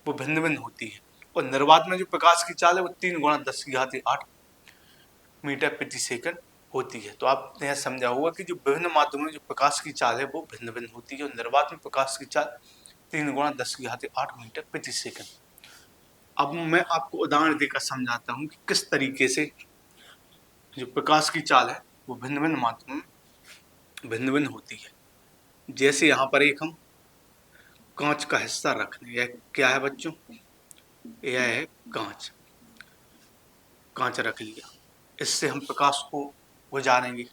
वो भिन्न भिन्न होती है। और निर्वात में जो प्रकाश की चाल है वो 3 × 10⁸ मीटर प्रति सेकंड होती है। तो आपने यह समझा होगा कि जो विभिन्न माध्यमों में जो प्रकाश की चाल है वो भिन्न भिन्न होती है, और निर्वात में प्रकाश की चाल 3 × 10⁸ मीटर प्रति सेकंड। अब मैं आपको उदाहरण देकर समझाता हूँ कि किस तरीके से जो प्रकाश की चाल है वो भिन्न भिन्न माध्यमों में भिन्न भिन्न होती है। जैसे यहाँ पर एक हम कांच का हिस्सा रख लें, यह क्या है बच्चों? यह है कांच। कांच रख लिया, इससे हम प्रकाश को गुजारेंगे।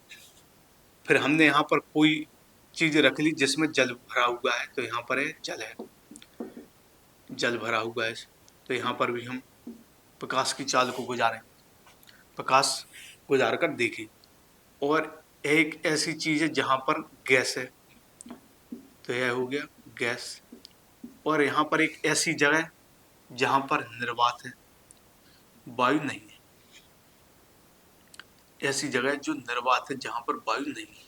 फिर हमने यहाँ पर कोई चीज रख ली जिसमें जल भरा हुआ है, तो यहाँ पर है जल भरा हुआ है। तो यहाँ पर भी हम प्रकाश की चाल को गुजारें, प्रकाश गुजार कर देखें। और एक ऐसी चीज़ है जहाँ पर गैस है, तो यह हो गया गैस। और यहाँ पर एक ऐसी जगह है जहाँ पर निर्वात है, वायु नहीं है। ऐसी जगह जो निर्वात है जहाँ पर वायु नहीं है।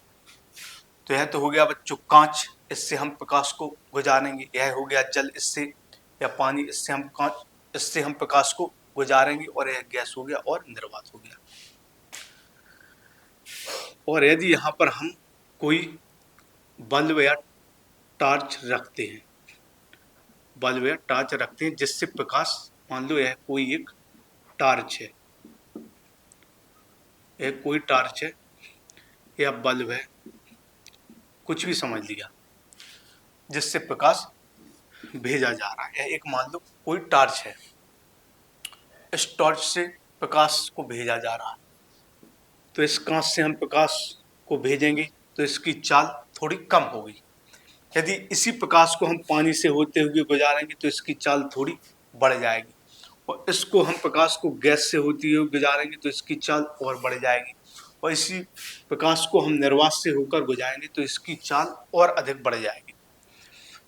तो यह तो हो गया बच्चों कांच, इससे हम प्रकाश को गुजारेंगे। यह हो गया जल, इससे या पानी, इससे हम प्रकाश को गुजारेंगे। और यह गैस हो गया और निर्वात हो गया। और यदि यहाँ पर हम कोई बल्ब या टॉर्च रखते हैं, बल्ब या टॉर्च रखते हैं जिससे प्रकाश, मान लो यह कोई एक टॉर्च है, यह कोई टॉर्च है या बल्ब है, कुछ भी समझ लिया, जिससे प्रकाश भेजा जा रहा है। एक मान लो कोई टॉर्च है, इस टॉर्च से प्रकाश को भेजा जा रहा है, तो इस कांच से हम प्रकाश को भेजेंगे तो इसकी चाल थोड़ी कम होगी। यदि इसी प्रकाश को हम पानी से होते हुए गुजारेंगे तो इसकी चाल थोड़ी बढ़ जाएगी। और इसको हम प्रकाश को गैस से होती हुए गुजारेंगे तो इसकी चाल और बढ़ जाएगी। और इसी प्रकाश को हम निर्वात से होकर गुजारेंगे तो इसकी चाल और अधिक बढ़ जाएगी।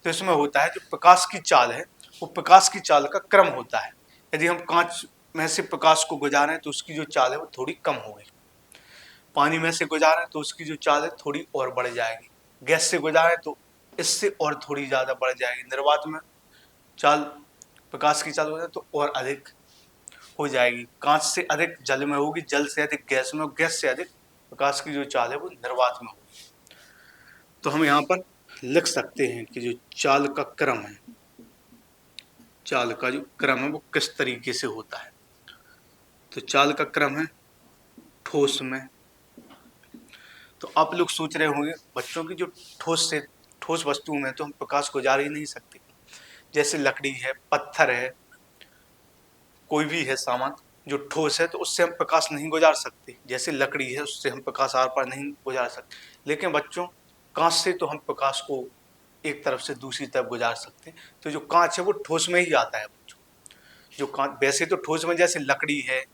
तो इसमें होता है जो प्रकाश की चाल है, वो प्रकाश की चाल का क्रम होता है। यदि हम कांच में से प्रकाश को गुजारें तो उसकी जो चाल है वो थोड़ी कम होगी। पानी में से गुजारें तो उसकी जो चाल है थोड़ी और बढ़ जाएगी। गैस से गुजारें तो इससे और थोड़ी ज़्यादा बढ़ जाएगी। निर्वात में चाल, प्रकाश की चाल हो जाए तो और अधिक हो जाएगी। कांच से अधिक जल में होगी, जल से अधिक गैस में, गैस से अधिक प्रकाश की जो चाल है वो निर्वात में होगी। तो हम यहाँ पर लिख सकते हैं कि जो चाल का क्रम है, चाल का जो क्रम है वो किस तरीके से होता है। तो चाल का क्रम है ठोस में। तो आप लोग सोच रहे होंगे बच्चों की जो ठोस वस्तु में तो हम प्रकाश गुजार ही नहीं सकते। जैसे लकड़ी है, पत्थर है, कोई भी है सामान जो ठोस है तो उससे हम प्रकाश नहीं गुजार सकते। जैसे लकड़ी है उससे हम प्रकाश आर पार नहीं गुजार सकते। लेकिन बच्चों कांच से तो हम प्रकाश को एक तरफ से दूसरी तरफ गुजार सकते हैं। तो जो कांच है वो ठोस में ही आता है बच्चों। जो कांच वैसे तो ठोस में जैसे लकड़ी है,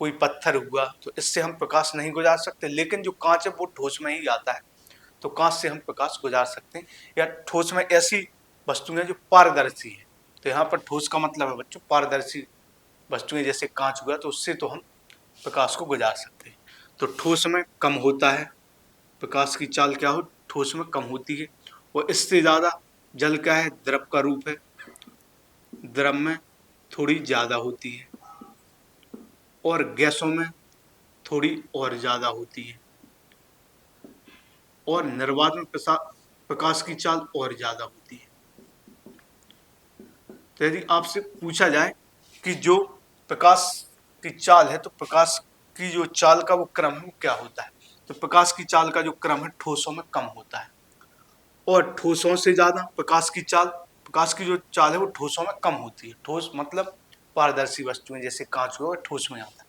कोई पत्थर हुआ, तो इससे हम प्रकाश नहीं गुजार सकते। लेकिन जो कांच है वो ठोस में ही आता है, तो कांच से हम प्रकाश गुजार सकते हैं। या ठोस में ऐसी वस्तुएं जो पारदर्शी है, तो यहाँ पर ठोस का मतलब है बच्चों पारदर्शी वस्तुएं, जैसे कांच हुआ, तो उससे तो हम प्रकाश को गुजार सकते हैं। तो ठोस में कम होता है प्रकाश की चाल, क्या हो, ठोस में कम होती है। और इससे ज़्यादा जल क्या है, द्रव का रूप है, द्रव में थोड़ी ज़्यादा होती है। और गैसों में थोड़ी और ज़्यादा होती है। और निर्वात में प्रकाश की चाल और ज़्यादा होती है। तो यदि आपसे पूछा जाए कि जो प्रकाश की चाल है, तो प्रकाश की जो चाल का वो क्रम है वो क्या होता है, तो प्रकाश की चाल का जो क्रम है ठोसों में कम होता है। और ठोसों से ज़्यादा प्रकाश की जो चाल है वो ठोसों में कम होती है। ठोस मतलब पारदर्शी वस्तुएं, जैसे कांच हुआ ठोस में आता है,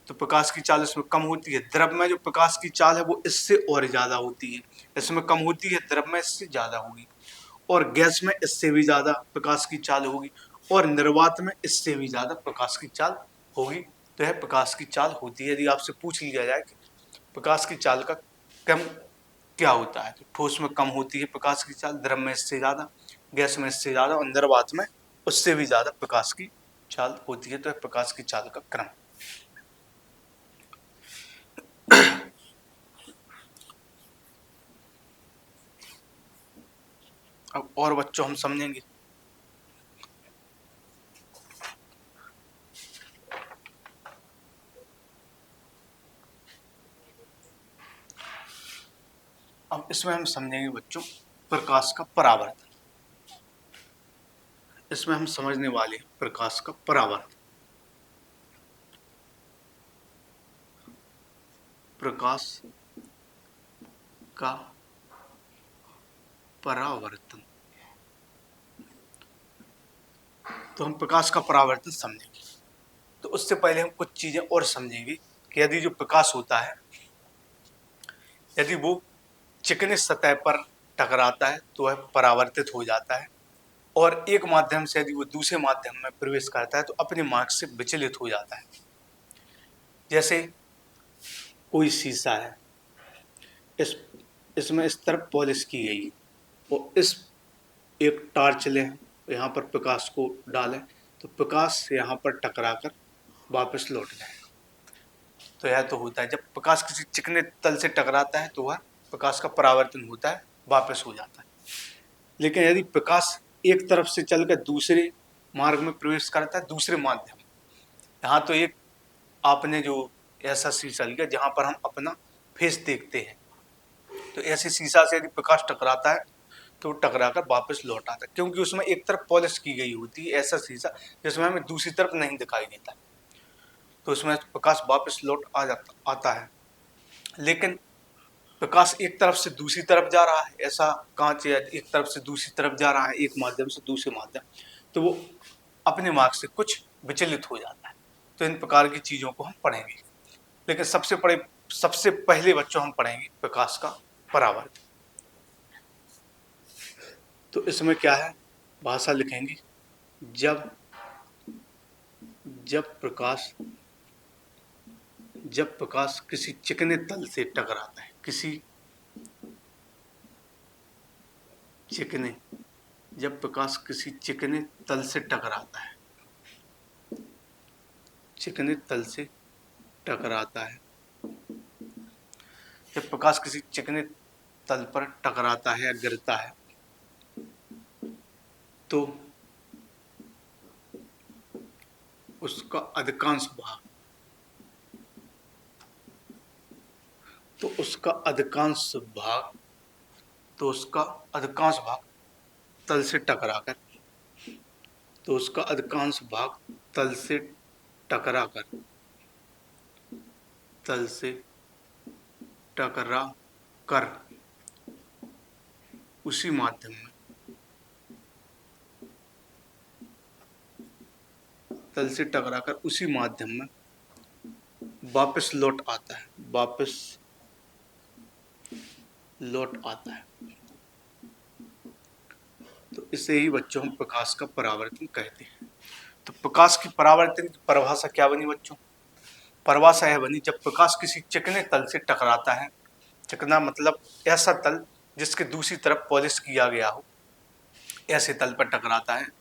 तो प्रकाश की चाल इसमें कम होती है। द्रव में जो प्रकाश की चाल है वो इससे और ज़्यादा होती है, इसमें कम होती है, द्रव में इससे ज़्यादा होगी। और गैस में इससे भी ज़्यादा प्रकाश की चाल होगी। और निर्वात में इससे भी ज़्यादा प्रकाश की चाल होगी। तो यह प्रकाश की चाल होती है। यदि आपसे पूछ लिया जाए कि प्रकाश की चाल का क्रम क्या होता है, तो ठोस में कम होती है प्रकाश की चाल, द्रव में इससे ज़्यादा, गैस में इससे ज़्यादा, और निर्वात में उससे भी ज़्यादा प्रकाश की चाल होती है। तो यह प्रकाश की चाल का क्रम। अब और बच्चों हम समझेंगे। अब इसमें हम समझेंगे बच्चों प्रकाश का परावर्तन। इसमें हम समझने वाले हैं प्रकाश का परावर्तन। प्रकाश का परावर्तन। तो हम प्रकाश का परावर्तन समझेंगे। तो उससे पहले हम कुछ चीजें और समझेंगे कि यदि जो प्रकाश होता है, यदि वो चिकनी सतह पर टकराता है तो वह परावर्तित हो जाता है। और एक माध्यम से यदि वो दूसरे माध्यम में प्रवेश करता है तो अपने मार्ग से विचलित हो जाता है। जैसे कोई शीशा है, इस इसमें इस तरफ पॉलिश की गई है और इस एक टार्च लें, यहाँ पर प्रकाश को डालें तो प्रकाश यहाँ पर टकरा कर वापस लौट जाएगा। तो यह तो होता है, जब प्रकाश किसी चिकने तल से टकराता है तो वह प्रकाश का परावर्तन होता है, वापस हो जाता है। लेकिन यदि प्रकाश एक तरफ से चलकर दूसरे मार्ग में प्रवेश करता है, दूसरे माध्यम, यहाँ तो एक आपने जो ऐसा शीशा लिया जहाँ पर हम अपना फेस देखते हैं, तो ऐसे शीशा से यदि प्रकाश टकराता है तो टकरा कर वापस लौट आता है, क्योंकि उसमें एक तरफ पॉलिश की गई होती है, ऐसा शीशा जिसमें हमें दूसरी तरफ नहीं दिखाई देता, तो उसमें प्रकाश वापस लौट आता है। लेकिन प्रकाश एक तरफ से दूसरी तरफ जा रहा है, ऐसा कांच एक तरफ से दूसरी तरफ जा रहा है, एक माध्यम से दूसरे माध्यम, तो वो अपने मार्ग से कुछ विचलित हो जाता है। तो इन प्रकार की चीजों को हम पढ़ेंगे, लेकिन सबसे पहले बच्चों हम पढ़ेंगे प्रकाश का परावर्तन। तो इसमें क्या है, भाषा लिखेंगे, जब प्रकाश किसी चिकने तल से टकराता है, जब प्रकाश किसी चिकने तल से टकराता है, जब प्रकाश किसी चिकने तल पर टकराता है या गिरता है तो उसका अधिकांश भाग तल से टकराकर उसी माध्यम में वापस लौट आता है। तो इसे ही बच्चों हम प्रकाश का परावर्तन कहते हैं। तो प्रकाश की परावर्तन की परिभाषा क्या बनी बच्चों? परिभाषा यह बनी, जब प्रकाश किसी चिकने तल से टकराता है, चिकना मतलब ऐसा तल जिसके दूसरी तरफ पॉलिश किया गया हो, ऐसे तल पर टकराता है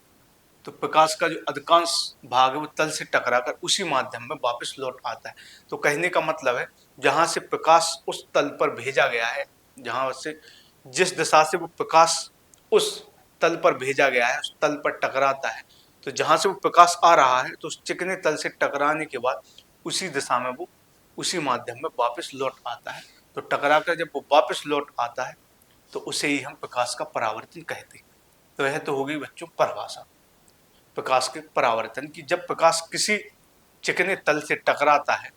तो प्रकाश का जो अधिकांश भाग है वो तल से टकराकर उसी माध्यम में वापस लौट आता है। तो कहने का मतलब है, जहां से प्रकाश उस तल पर भेजा गया है, जहां से जिस दिशा से वो प्रकाश उस तल पर भेजा गया है, उस तल पर टकराता है, तो जहां से वो प्रकाश आ रहा है तो उस चिकने तल से टकराने के बाद उसी दिशा में वो उसी माध्यम में वापस लौट आता है। तो टकराकर जब वो वापस लौट आता है तो उसे ही हम प्रकाश का परावर्तन कहते हैं। तो यह तो हो गई बच्चों परिभाषा प्रकाश के परावर्तन की। जब प्रकाश किसी चिकने तल से टकराता है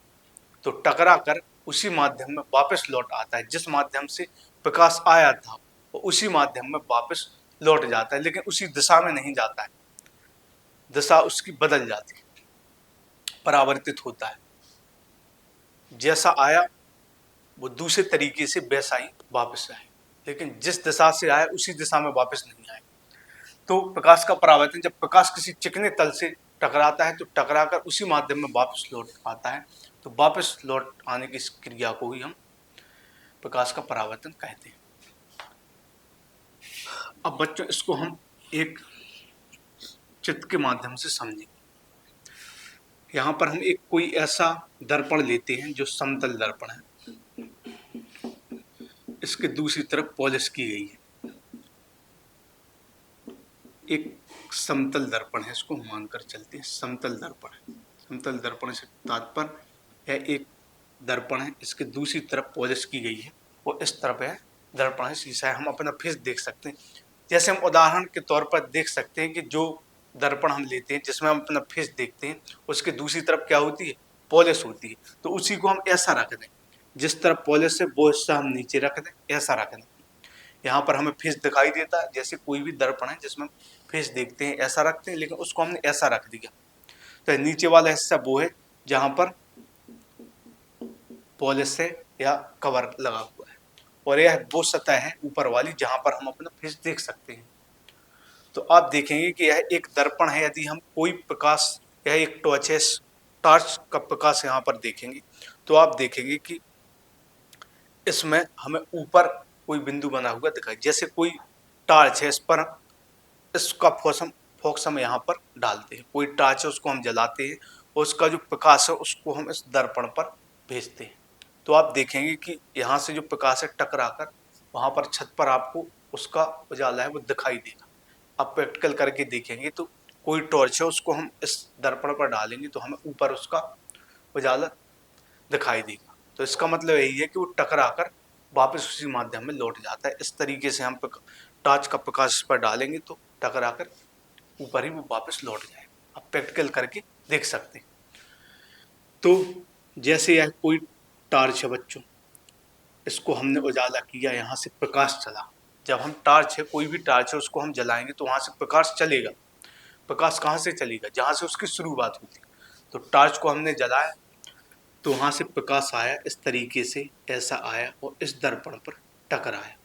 तो टकराकर उसी माध्यम में वापस लौट आता है, जिस माध्यम से प्रकाश आया था वो उसी माध्यम में वापस लौट जाता है, लेकिन उसी दिशा में नहीं जाता है, दिशा उसकी बदल जाती है, परावर्तित होता है। जैसा आया वो दूसरे तरीके से वैसा ही वापस आए, लेकिन जिस दिशा से आया उसी दिशा में वापस नहीं आए। तो प्रकाश का परावर्तन, जब प्रकाश किसी चिकने तल से टकराता है तो टकराकर उसी माध्यम में वापस लौट आता है, तो वापस लौट आने की इस क्रिया को ही हम प्रकाश का परावर्तन कहते हैं। अब बच्चों इसको हम एक चित्र के माध्यम से समझें। यहाँ पर हम एक कोई ऐसा दर्पण लेते हैं जो समतल दर्पण है, इसके दूसरी तरफ पॉलिश की गई है, एक समतल दर्पण है, इसको मानकर चलते हैं समतल दर्पण है। समतल दर्पण से तात्पर्य यह एक दर्पण है, इसके दूसरी तरफ पॉलिश की गई है और इस तरफ है दर्पण है, शीशा है, हम अपना फेस देख सकते हैं। जैसे हम उदाहरण के तौर पर देख सकते हैं कि जो दर्पण हम लेते हैं जिसमें हम अपना फेस देखते हैं, उसके दूसरी तरफ क्या होती है, पॉलिश होती है। तो उसी को हम ऐसा रख दें, जिस तरफ पॉलिश है वो हिस्सा हम नीचे रख दें, ऐसा रख दें। यहाँ पर हमें फेस दिखाई देता है, जैसे कोई भी दर्पण है जिसमें फेस देखते हैं ऐसा रखते हैं, लेकिन उसको हमने ऐसा रख दिया। तो नीचे वाला हिस्सा वो है जहाँ पर पॉलिश है या कवर लगा हुआ है, और यह वो सतह है ऊपर वाली जहाँ पर हम अपना फेस देख सकते हैं। तो आप देखेंगे कि यह एक दर्पण है। यदि हम कोई प्रकाश, यह एक टॉर्च है, टॉर्च का प्रकाश यहाँ पर देखेंगे तो आप देखेंगे कि इसमें हमें ऊपर कोई बिंदु बना हुआ दिखाई, जैसे कोई टॉर्च है, इस पर इसका फोकस हम यहाँ पर डालते हैं। कोई टॉर्च है, उसको हम जलाते हैं और उसका जो प्रकाश है उसको हम इस दर्पण पर भेजते हैं। तो आप देखेंगे कि यहाँ से जो प्रकाश है टकराकर वहाँ पर छत पर आपको उसका उजाला है वो दिखाई देगा। आप प्रैक्टिकल करके देखेंगे तो कोई टॉर्च है, उसको हम इस दर्पण पर डालेंगे तो हमें ऊपर उसका उजाला दिखाई देगा। तो इसका मतलब यही है कि वो टकराकर वापस उसी माध्यम में लौट जाता है। इस तरीके से हम टॉर्च का प्रकाश इस पर डालेंगे तो टकराकर ऊपर ही वो वापस लौट जाएगा। आप प्रैक्टिकल करके देख सकते हैं। तो जैसे यह कोई टॉर्च है बच्चों, इसको हमने उजाला किया, यहाँ से प्रकाश चला। जब हम टॉर्च है, कोई भी टॉर्च है, उसको हम जलाएंगे तो वहाँ से प्रकाश चलेगा। प्रकाश कहाँ से चलेगा? जहाँ से उसकी शुरुआत होती है। तो टॉर्च को हमने जलाया तो वहाँ से प्रकाश आया, इस तरीके से ऐसा आया और इस दर्पण पर टकराया।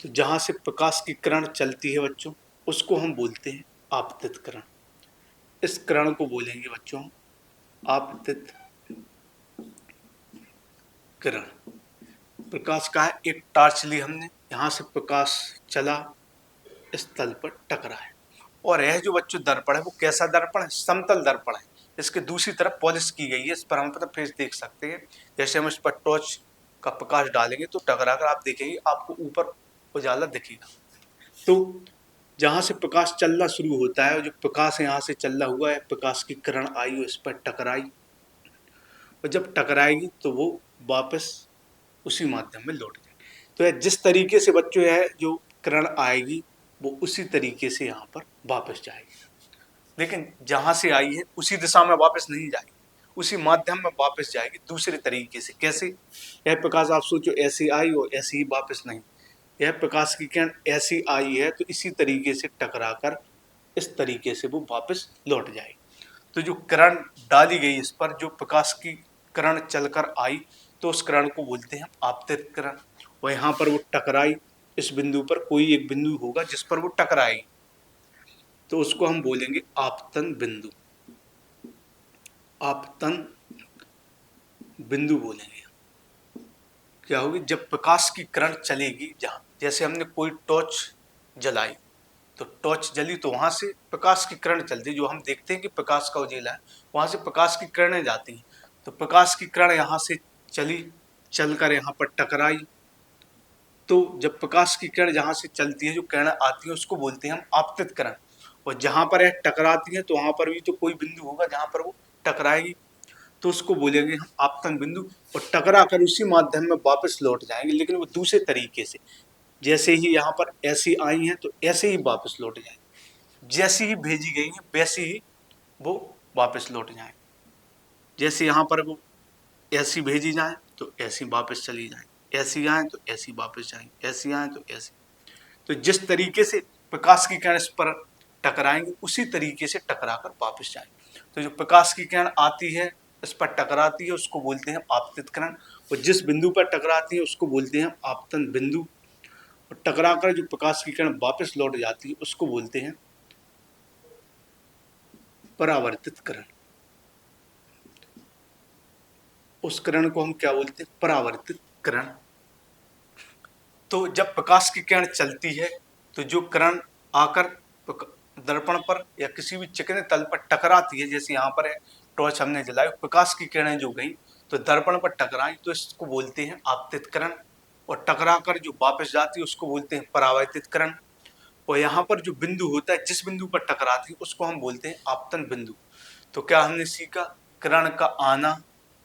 तो जहाँ से प्रकाश की किरण चलती है बच्चों, उसको हम बोलते हैं आपतित किरण। इस किरण को बोलेंगे बच्चों आपतित किरण। प्रकाश का है, एक टॉर्च ली हमने, यहाँ से प्रकाश चला, इस तल पर टकराया। और यह जो बच्चों दर्पण है वो कैसा दर्पण है? समतल दर्पण है। इसके दूसरी तरफ पॉलिश की गई है, इस पर हम अपना फेस देख सकते हैं। जैसे हम इस पर टॉर्च का प्रकाश डालेंगे तो टकराकर आप देखेंगे आपको ऊपर उजाला दिखेगा। तो जहाँ से प्रकाश चलना शुरू होता है, जो प्रकाश यहाँ से चलना हुआ है, प्रकाश की किरण आई और इस पर टकराई, और जब टकराएगी तो वो वापस उसी माध्यम में लौट जाएगी। तो यह जिस तरीके से बच्चों यह जो किरण आएगी वो उसी तरीके से यहाँ पर वापस जाएगी। लेकिन जहाँ से आई है उसी दिशा में वापस नहीं जाएगी, उसी माध्यम में वापस जाएगी दूसरे तरीके से। कैसे? यह प्रकाश आप सोचो ऐसे आई और ऐसे ही वापस नहीं, यह प्रकाश की किरण ऐसी आई है तो इसी तरीके से टकराकर इस तरीके से वो वापस लौट जाएगी। तो जो किरण डाली गई इस पर, जो प्रकाश की किरण चलकर आई, तो उस किरण को बोलते हैं आपतित किरण। और यहाँ पर वो टकराई, इस बिंदु पर कोई एक बिंदु होगा जिस पर वो टकराएगी, तो उसको हम बोलेंगे आपतन बिंदु। आपतन बिंदु बोलेंगे। क्या होगी? जब प्रकाश की किरण चलेगी, जहाँ जैसे हमने कोई टॉर्च जलाई, तो टॉर्च जली तो वहां से प्रकाश की किरण चलती, जो हम देखते हैं कि प्रकाश का उजेला है, वहां से प्रकाश की किरणें जाती हैं। तो प्रकाश की किरण यहाँ से चली, चलकर यहाँ पर टकराई। तो जब प्रकाश की किरण जहाँ से चलती है, जो किरण आती है उसको बोलते हैं हम आपतित किरण। और जहाँ पर यह टकराती है तो वहां पर भी तो कोई बिंदु होगा जहाँ पर वो टकराएगी, तो उसको बोलेंगे हम आपतन बिंदु। और टकरा कर उसी माध्यम में वापस लौट जाएंगे, लेकिन वो दूसरे तरीके से। जैसे ही यहाँ पर ऐसी आई हैं तो ऐसे ही वापस लौट जाएंगे, जैसी ही भेजी गई हैं वैसे ही वो वापस लौट जाएं। जैसे यहाँ पर वो ऐसी भेजी जाए तो ऐसी वापस चली जाए, ऐसी आए तो ऐसी वापस जाए, ऐसी आए तो ऐसी। तो जिस तरीके से प्रकाश की किरण इस पर टकराएंगे उसी तरीके से टकराकर वापस जाएंगे। तो जो प्रकाश की किरण आती है, इस पर टकराती है, उसको बोलते हैं आपतित किरण। और जिस बिंदु पर टकराती है उसको बोलते हैं आपतन बिंदु। और टकराकर जो प्रकाश की किरण वापस लौट जाती है उसको बोलते हैं परावर्तित किरण। उस किरण को हम क्या बोलते हैं? परावर्तित किरण। तो जब प्रकाश की किरण चलती है तो जो किरण आकर दर्पण पर या किसी भी चिकने तल पर टकराती है, जैसे यहाँ पर है टॉर्च हमने जलाई, प्रकाश की किरणें जो गई तो दर्पण पर टकराई, तो इसको बोलते हैं आपतित किरण। और टकराकर जो वापस जाती है उसको बोलते हैं परावर्तित किरण। और यहाँ पर जो बिंदु होता है, जिस बिंदु पर टकराती है उसको हम बोलते हैं आपतन बिंदु। तो क्या हमने सीखा? किरण का आना,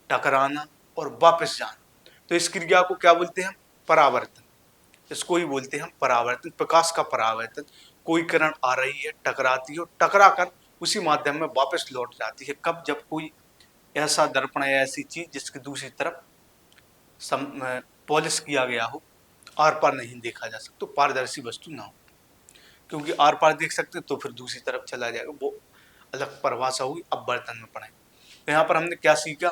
टकराना और वापस जाना। तो इस क्रिया को क्या बोलते हैं? परावर्तन। इसको ही बोलते हैं हम परावर्तन, प्रकाश का परावर्तन। कोई किरण आ रही है, टकराती है और टकरा कर उसी माध्यम में वापस लौट जाती है। कब? जब कोई ऐसा दर्पण है, ऐसी चीज जिसकी दूसरी तरफ पॉलिश किया गया हो, आर पार नहीं देखा जा सकता, तो पारदर्शी वस्तु ना हो। क्योंकि आर पार देख सकते तो फिर दूसरी तरफ चला जाएगा, वो अलग परिभाषा होगी। अब बर्तन में पढ़ें। तो यहाँ पर हमने क्या सीखा?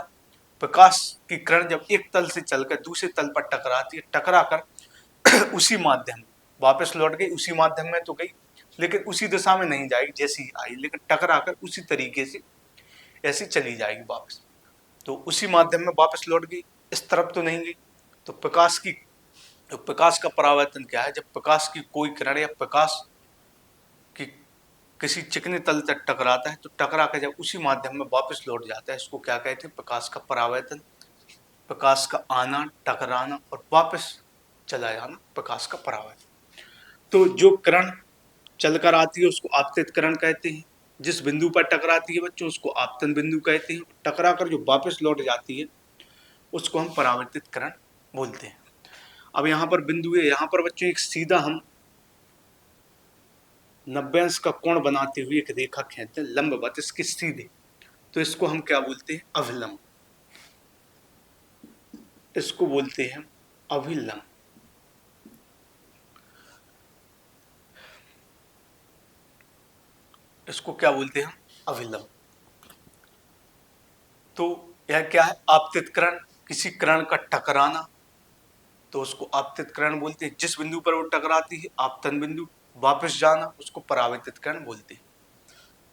प्रकाश की किरण जब एक तल से चलकर दूसरे तल पर टकराती है, टकरा कर उसी माध्यम वापस लौट गई, उसी माध्यम में तो गई, लेकिन उसी दिशा में नहीं जाएगी जैसी आई, लेकिन टकराकर उसी तरीके से ऐसी चली जाएगी वापस। तो उसी माध्यम में वापस लौट गई, इस तरफ तो नहीं गई। तो प्रकाश का परावर्तन क्या है? जब प्रकाश की कोई किरण या प्रकाश की किसी चिकने तल तक टकराता है, तो टकरा कर जब उसी माध्यम में वापस लौट जाता है, इसको क्या कहते हैं? प्रकाश का परावर्तन। प्रकाश का आना, टकराना और वापस चला जाना प्रकाश का परावर्तन। तो जो किरण चलकर आती है उसको आपतित किरण कहते हैं। जिस बिंदु पर टकराती है बच्चों उसको आपतन बिंदु कहते हैं। टकरा कर जो वापस लौट जाती है उसको हम परावर्तित किरण बोलते हैं। अब यहाँ पर बिंदु है, यहाँ पर बच्चों एक सीधा हम 90 अंश का कोण बनाते हुए एक रेखा खींचते हैं लंबवत इसके सीधे, तो इसको हम क्या बोलते हैं? अभिलंब। इसको बोलते हैं अभिलंब। इसको क्या बोलते हैं? अभिलंब। तो यह क्या है? आपतित किरण, किसी किरण का टकराना, तो उसको आपतित किरण बोलते हैं। जिस बिंदु पर वो टकराती है आपतन बिंदु, वापस जाना उसको परावर्तित किरण बोलते हैं।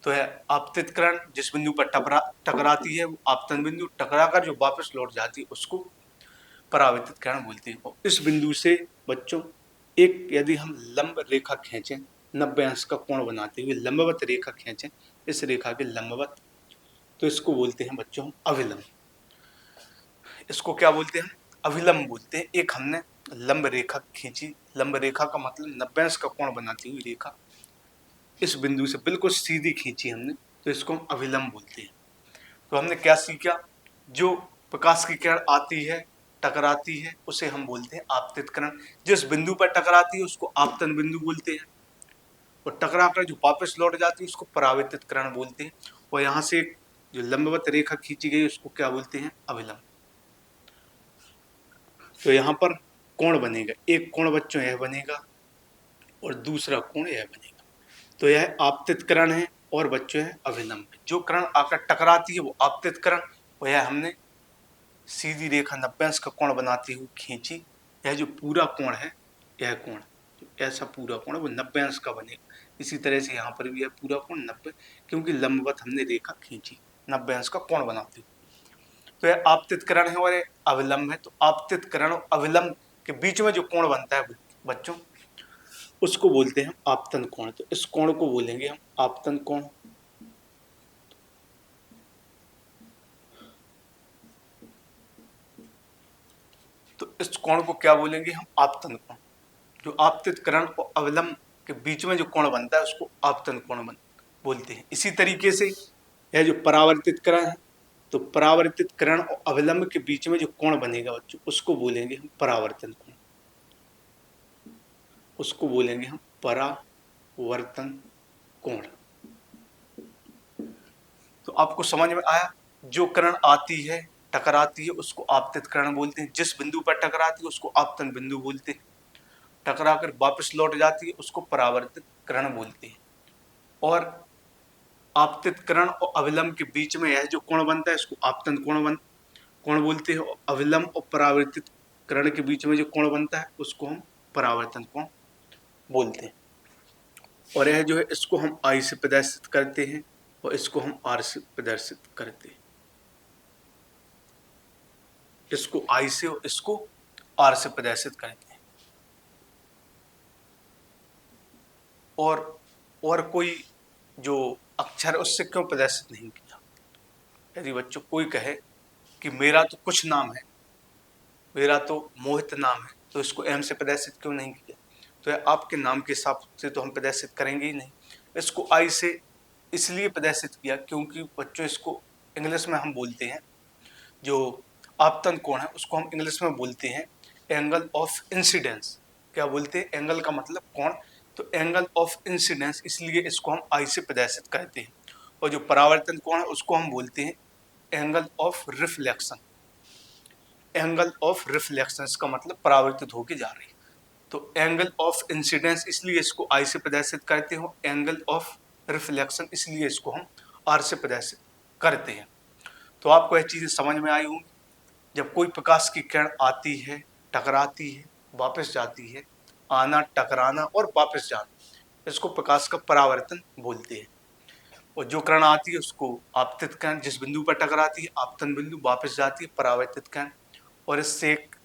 तो है आपतित किरण जिस बिंदु पर टकराती है वो आपतन बिंदु, टकराकर जो वापस लौट जाती है उसको परावर्तित किरण बोलते हैं। और इस बिंदु से बच्चों एक यदि हम लंब रेखा खींचें 90 अंश का कोण बनाते हुए लंबवत रेखा खींचें, इस रेखा के लंबवत, तो इसको बोलते हैं बच्चों हम अभिलंब। इसको क्या बोलते हैं? अभिलंब बोलते हैं। एक हमने लंब रेखा खींची, लंब रेखा का मतलब 90 अंश का कोण बनाती हुई रेखा इस बिंदु से बिल्कुल सीधी खींची हमने, तो इसको हम अभिलंब बोलते हैं। तो हमने क्या सीखा? जो प्रकाश की किरण आती है, टकराती है, उसे हम बोलते हैं आपतित किरण। जिस बिंदु पर टकराती है उसको आपतन बिंदु बोलते हैं, और टकरा कर जो वापस लौट जाती है उसको परावर्तित किरण बोलते हैं। और यहाँ से जो लंबवत रेखा खींची गई उसको क्या बोलते हैं? अभिलंब। तो यहाँ पर कोण बनेगा, एक कोण बच्चों यह बनेगा और दूसरा कोण यह बनेगा। तो यह आपतित किरण है और बच्चों है अभिलंब। जो किरण आकर टकराती है वो आपतित किरण, और यह हमने सीधी रेखा 90 अंश का कोण बनाती हुई खींची। यह जो पूरा कोण है, यह कोण ऐसा पूरा कोण वो 90 अंश का बनेगा। इसी तरह से यहाँ पर भी यह पूरा कोण 90, क्योंकि लंबवत हमने रेखा खींची 90 अंश का कोण बनाती हुई। तो यह आपतित किरण है और यह अविलंब है। तो आपतित किरण और अविलंब के बीच में जो कोण बनता है बच्चों उसको बोलते हैं आपतन कोण। तो इस कोण को बोलेंगे हम आपतन कोण। तो इस कोण को क्या बोलेंगे हम? आपतन कोण। जो आपतित किरण और अविलंब के बीच में जो कोण बनता है उसको आपतन कोण बोलते हैं। इसी तरीके से यह जो परावर्तित किरण है, तो परावर्तित किरण और अविलंब के बीच में जो कोण बनेगा बच्चों उसको बोलेंगे हम परावर्तन कोण। उसको बोलेंगे हम परावर्तन कोण। तो आपको समझ में आया? जो किरण आती है, टकराती है, उसको आपतित किरण बोलते हैं। जिस बिंदु पर टकराती है उसको आपतन बिंदु बोलते हैं। टकराकर वापस लौट जाती है उसको परावर्तित किरण बोलते हैं। और आपतित किरण और अविलंब के बीच में यह जो कोण बनता है इसको आपतन कोण बोलते हैं। अविलंब और परावर्तित किरण के बीच में जो कोण बनता है उसको हम परावर्तन कोण बोलते हैं। और यह जो है इसको हम आई से प्रदर्शित करते हैं और इसको हम आर से प्रदर्शित करते हैं। इसको आई से और इसको आर से प्रदर्शित करते हैं। और कोई जो अक्षर उससे क्यों प्रदर्शित नहीं किया? यदि बच्चों कोई कहे कि मेरा तो कुछ नाम है, मेरा तो मोहित नाम है, तो इसको एम से प्रदर्शित क्यों नहीं किया? तो यह आपके नाम के हिसाब से तो हम प्रदर्शित करेंगे ही नहीं। इसको आई से इसलिए प्रदर्शित किया क्योंकि बच्चों इसको इंग्लिश में हम बोलते हैं, जो आपतन कोण है उसको हम इंग्लिश में बोलते हैं एंगल ऑफ इंसिडेंस। क्या बोलते हैं? एंगल का मतलब कोण, तो एंगल ऑफ इंसिडेंस, इसलिए इसको हम आई से प्रदर्शित करते हैं। और जो परावर्तन कोण है उसको हम बोलते हैं angle of reflection. Angle of reflection का मतलब परावर्तित होके जा रही है। तो एंगल ऑफ इंसिडेंस इसलिए इसको आई से प्रदर्शित करते हो, एंगल ऑफ रिफ्लेक्शन इसलिए इसको हम आर से प्रदर्शित करते हैं। तो आपको यह चीजें समझ में आई होंगी। जब कोई प्रकाश की किरण आती है, टकराती है, वापस जाती है, आना, टकराना और वापस जाना, इसको प्रकाश का परावर्तन बोलते हैं। और जो किरण आती है उसको आपतित किरण, जिस बिंदु पर टकराती है आपतन बिंदु, वापस जाती है परावर्तित किरण, और इससे एक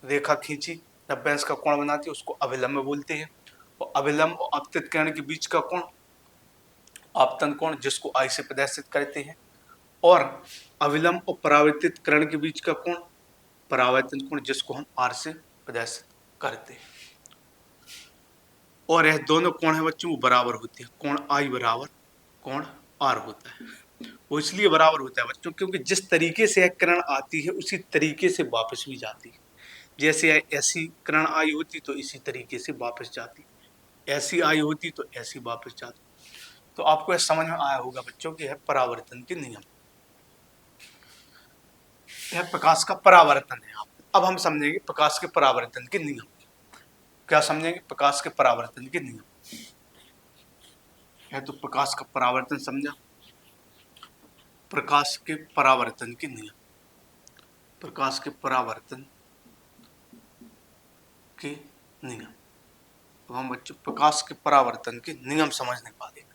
रेखा खींची 90 अंश का कोण बनाती है, उसको अभिलंब बोलते हैं। और अभिलंब और आपतित किरण के बीच का कोण आपतन कोण, जिसको आई से प्रदर्शित करते हैं। और अभिलंब और परावर्तित किरण के बीच का कोण परावर्तन कोण, जिसको हम आर से प्रदर्शित करते हैं। और यह दोनों कोण है बच्चों वो बराबर होते हैं। कोण आई बराबर कोण आर होता है। वो इसलिए बराबर होता है बच्चों क्योंकि जिस तरीके से यह किरण आती है उसी तरीके से वापस भी जाती है। जैसे ऐसी किरण आई होती तो इसी तरीके से वापस जाती, ऐसी आई होती तो ऐसी वापस जाती। तो आपको यह समझ में आया होगा बच्चों कि यह परावर्तन के नियम, यह प्रकाश का परावर्तन है। अब हम समझेंगे प्रकाश के परावर्तन के नियम। क्या समझेंगे? प्रकाश के परावर्तन के नियम है। तो प्रकाश का परावर्तन समझा, प्रकाश के परावर्तन के नियम, प्रकाश के परावर्तन के नियम। अब हम बच्चों प्रकाश के परावर्तन के नियम समझने वाले।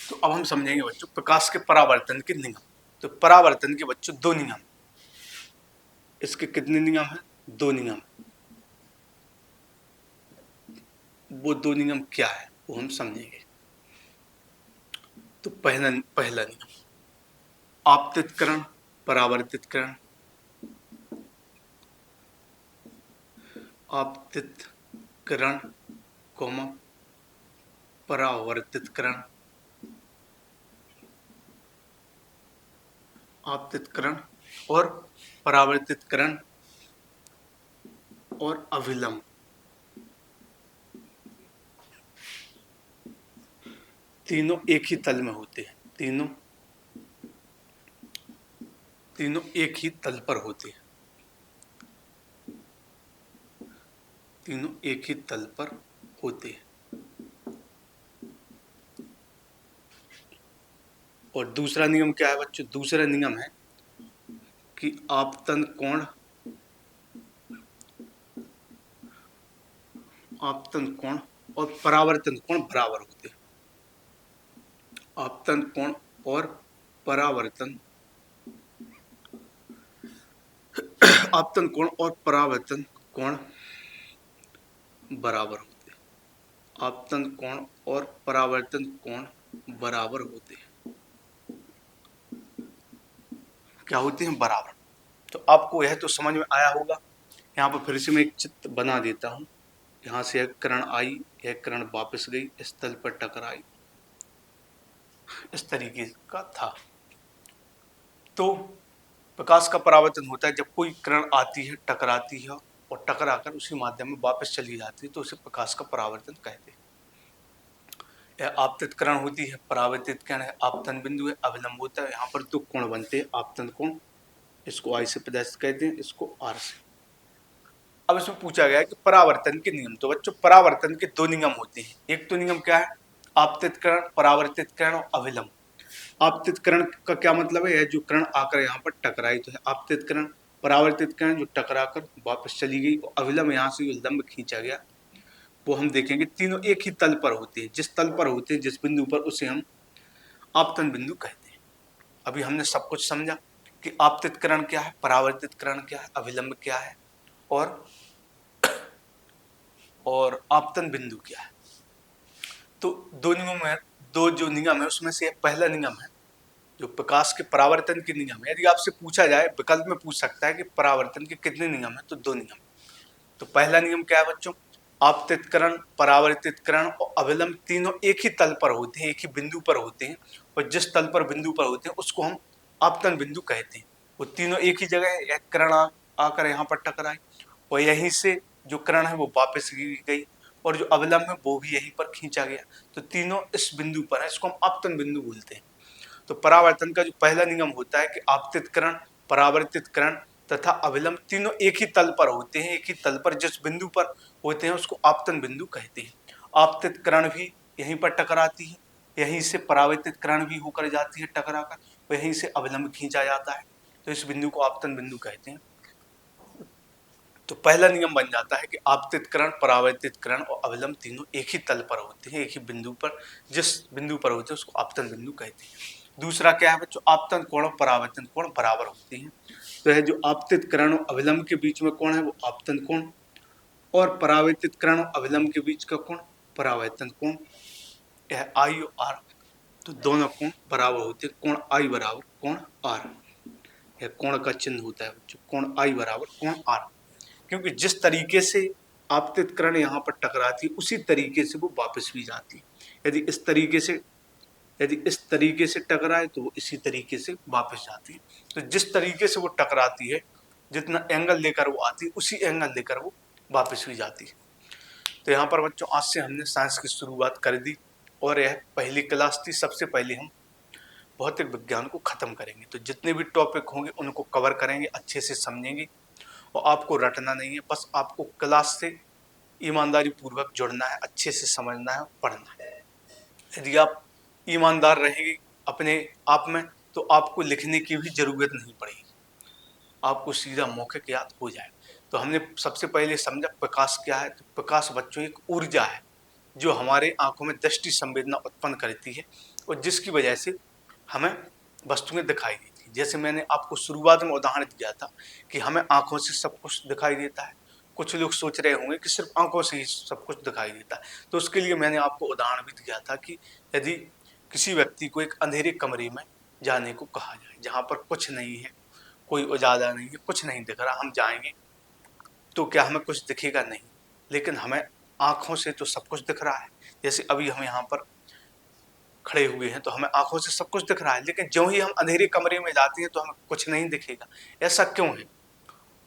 तो अब हम समझेंगे बच्चों प्रकाश के परावर्तन के नियम। तो परावर्तन के बच्चों दो नियम, इसके कितने नियम हैं? दो नियम। वो दो नियम क्या है वो हम समझेंगे। तो पहला नियम आपतित किरण परावर्तित किरण, आपतित किरण कोमा परावर्तित किरण, आपतित किरण और परावर्तित किरण और अभिलंब, तीनों एक ही तल में होते हैं। तीनों एक ही तल पर होते हैं। तीनों एक ही तल पर होते हैं। और दूसरा नियम क्या है बच्चों? दूसरा नियम है कि आपतन कोण और परावर्तन कोण बराबर होते हैं। आपतन कोण और परावर्तन आपतन कोण और परावर्तन कोण बराबर होते हैं। आपतन कोण और परावर्तन कोण बराबर होते हैं। क्या होते हैं? बराबर। तो आपको यह तो समझ में आया होगा। यहाँ पर फिर से मैं एक चित्र बना देता हूँ। यहाँ से एक किरण आई, एक किरण वापस गई, इस तल पर टकराई, इस तरीके का था। तो प्रकाश का परावर्तन होता है जब कोई किरण आती है, टकराती है और टकराकर उसी माध्यम में वापस चली जाती है, तो उसे प्रकाश का परावर्तन कहते हैं। यह आपतित किरण होती है, परावर्तित किरण है, आपतन बिंदु है, अभिलंब होता है। यहाँ पर दो कोण बनते हैं, आपतन कोण, इसको आई से प्रदर्शित कहते हैं, इसको आर से। अब इसमें पूछा गया है कि परावर्तन के नियम। तो बच्चों परावर्तन के दो नियम होते हैं। एक तो नियम क्या है? आपतित किरण, परावर्तित किरण और अभिलंब। आपतित किरण का क्या मतलब है? यह जो किरण आकर यहाँ पर टकराई तो है आपतित किरण। परावर्तित किरण जो टकराकर वापस चली गई। और अभिलंब यहाँ से जो लंब खींचा गया वो हम देखेंगे तीनों एक ही तल पर होते हैं। जिस तल पर होते हैं, जिस बिंदु पर, उसे हम आपतन बिंदु कहते हैं। अभी हमने सब कुछ समझा कि आपतित किरण क्या है, परावर्तित किरण क्या है, अभिलंब क्या है और आपतन बिंदु क्या है। तो दो नियम है, दो जो नियम है उसमें से पहला नियम है जो प्रकाश के परावर्तन के नियम है। यदि आपसे पूछा जाए, विकल्प में पूछ सकता है कि परावर्तन के कितने नियम है, तो दो नियम। तो पहला नियम क्या है बच्चों? आपतित किरण, परावर्तित किरण और अभिलंब तीनों एक ही तल पर होते हैं, एक ही बिंदु पर होते हैं। और जिस तल पर बिंदु पर होते हैं उसको हम आपतन बिंदु कहते हैं। वो तीनों एक ही जगह है, एक किरण आकर यहाँ पर टकराई और यहीं से जो किरण है वो वापस गई और जो अभिलंब है वो भी यहीं पर खींचा गया। तो तीनों इस बिंदु पर है, इसको हम आपतन बिंदु बोलते हैं। तो परावर्तन का जो पहला नियम होता है कि आपतित किरण, परावर्तित किरण तथा अभिलंब तीनों एक ही तल पर होते हैं। एक ही तल पर जिस बिंदु पर होते हैं उसको आपतन बिंदु कहते हैं। आपतित किरण भी यहीं पर टकराती है, यहीं से परावर्तित किरण भी होकर जाती है टकराकर, यहीं से अवलंब खींचा जाता है, तो इस बिंदु को आपतन बिंदु कहते हैं। तो पहला नियम बन जाता है कि आपतित करण, परावर्तित करण और अवलंब तीनों एक ही तल पर होते हैं, एक ही बिंदु पर, जिस बिंदु पर होते हैं उसको आपतन बिंदु कहते हैं। दूसरा क्या है बच्चों, आपतन कोण और परावर्तन कोण बराबर होते हैं। तो है जो आपतित करण और अवलंब के बीच में कोण है वो आपतन कोण, और परावर्तित करण और अवलंब के बीच का कोण परावर्तन कोण, यह आई और आर, तो दोनों कोण बराबर होते हैं। कोण आई बराबर कोण आर, यह कोण का चिन्ह होता है बच्चों, कोण आई बराबर कोण आर। क्योंकि जिस तरीके से आपतित करण यहाँ पर टकराती है उसी तरीके से वो वापस भी जाती है। यदि इस तरीके से टकराए तो वो इसी तरीके से वापस जाती है। तो जिस तरीके से वो टकराती है, जितना एंगल लेकर वो आती है उसी एंगल लेकर वो वापस भी जाती है। तो यहाँ पर बच्चों आज से हमने साइंस की शुरुआत कर दी, और यह पहली क्लास थी। सबसे पहले हम भौतिक विज्ञान को खत्म करेंगे, तो जितने भी टॉपिक होंगे उनको कवर करेंगे, अच्छे से समझेंगे, और आपको रटना नहीं है, बस आपको क्लास से ईमानदारी पूर्वक जुड़ना है, अच्छे से समझना है, पढ़ना है। यदि आप ईमानदार रहेंगे अपने आप में तो आपको लिखने की भी जरूरत नहीं पड़ेगी, आपको सीधा मौखिक याद हो जाए। तो हमने सबसे पहले समझा प्रकाश क्या है। तो प्रकाश बच्चों एक ऊर्जा है जो हमारे आंखों में दृष्टि संवेदना उत्पन्न करती है, और जिसकी वजह से हमें वस्तुएं दिखाई देती है। जैसे मैंने आपको शुरुआत में उदाहरण दिया था कि हमें आंखों से सब कुछ दिखाई देता है। कुछ लोग सोच रहे होंगे कि सिर्फ आंखों से ही सब कुछ दिखाई देता है, तो उसके लिए मैंने आपको उदाहरण भी दिया था कि यदि किसी व्यक्ति को एक अंधेरे कमरे में जाने को कहा जाए, जहां पर कुछ नहीं है, कोई उजाला नहीं है, कुछ नहीं दिख रहा, हम जाएंगे तो क्या हमें कुछ दिखेगा? नहीं, लेकिन हमें आंखों से तो सब कुछ दिख रहा है। जैसे अभी हम यहाँ पर खड़े हुए हैं तो हमें आंखों से सब कुछ दिख रहा है, लेकिन जो ही हम अंधेरे कमरे में जाते हैं तो हमें कुछ नहीं दिखेगा। ऐसा क्यों है?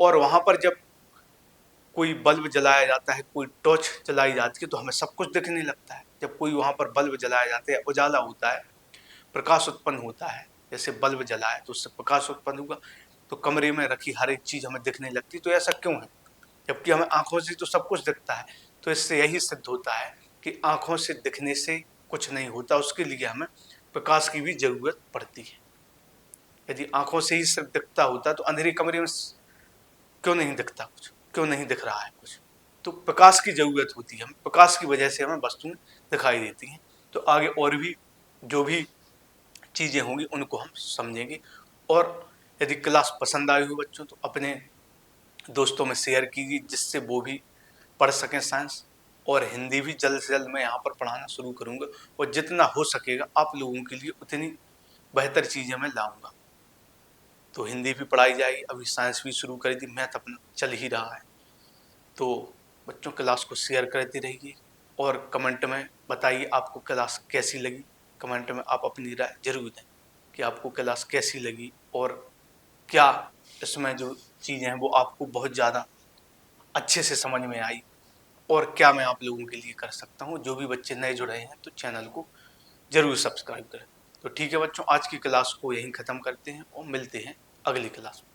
और वहां पर जब कोई बल्ब जलाया जाता है, कोई टॉर्च जलाई जाती है तो हमें सब कुछ दिखने लगता है। जब कोई वहां पर बल्ब जलाया जाता है, उजाला होता है, प्रकाश उत्पन्न होता है, जैसे बल्ब जलाए तो उससे प्रकाश उत्पन्न होगा, तो कमरे में रखी हर एक चीज हमें दिखने लगती है। तो ऐसा क्यों है? जबकि हमें आंखों से तो सब कुछ दिखता है। तो इससे यही सिद्ध होता है कि आंखों से दिखने से कुछ नहीं होता, उसके लिए हमें प्रकाश की भी जरूरत पड़ती है। यदि आंखों से ही सिर्फ दिखता होता तो अंधेरे कमरे में क्यों नहीं दिखता कुछ, क्यों नहीं दिख रहा है कुछ? तो प्रकाश की जरूरत होती है, प्रकाश की वजह से हमें वस्तुएं दिखाई देती हैं। तो आगे और भी जो भी चीजें होंगी उनको हम समझेंगे। और यदि क्लास पसंद आई हो बच्चों तो अपने दोस्तों में शेयर कीजिए, जिससे वो भी पढ़ सकें साइंस। और हिंदी भी जल्द से जल्द मैं यहाँ पर पढ़ाना शुरू करूँगा, और जितना हो सकेगा आप लोगों के लिए उतनी बेहतर चीज़ें मैं लाऊंगा। तो हिंदी भी पढ़ाई जाएगी, अभी साइंस भी शुरू कर दी, मैथ अपना चल ही रहा है। तो बच्चों क्लास को शेयर करते रहिए, और कमेंट में बताइए आपको क्लास कैसी लगी। कमेंट में आप अपनी राय जरूर दें कि आपको क्लास कैसी लगी, और क्या इसमें जो चीज़ें हैं वो आपको बहुत ज़्यादा अच्छे से समझ में आई, और क्या मैं आप लोगों के लिए कर सकता हूँ। जो भी बच्चे नए जुड़े हैं तो चैनल को जरूर सब्सक्राइब करें। तो ठीक है बच्चों, आज की क्लास को यहीं ख़त्म करते हैं और मिलते हैं अगली क्लास में।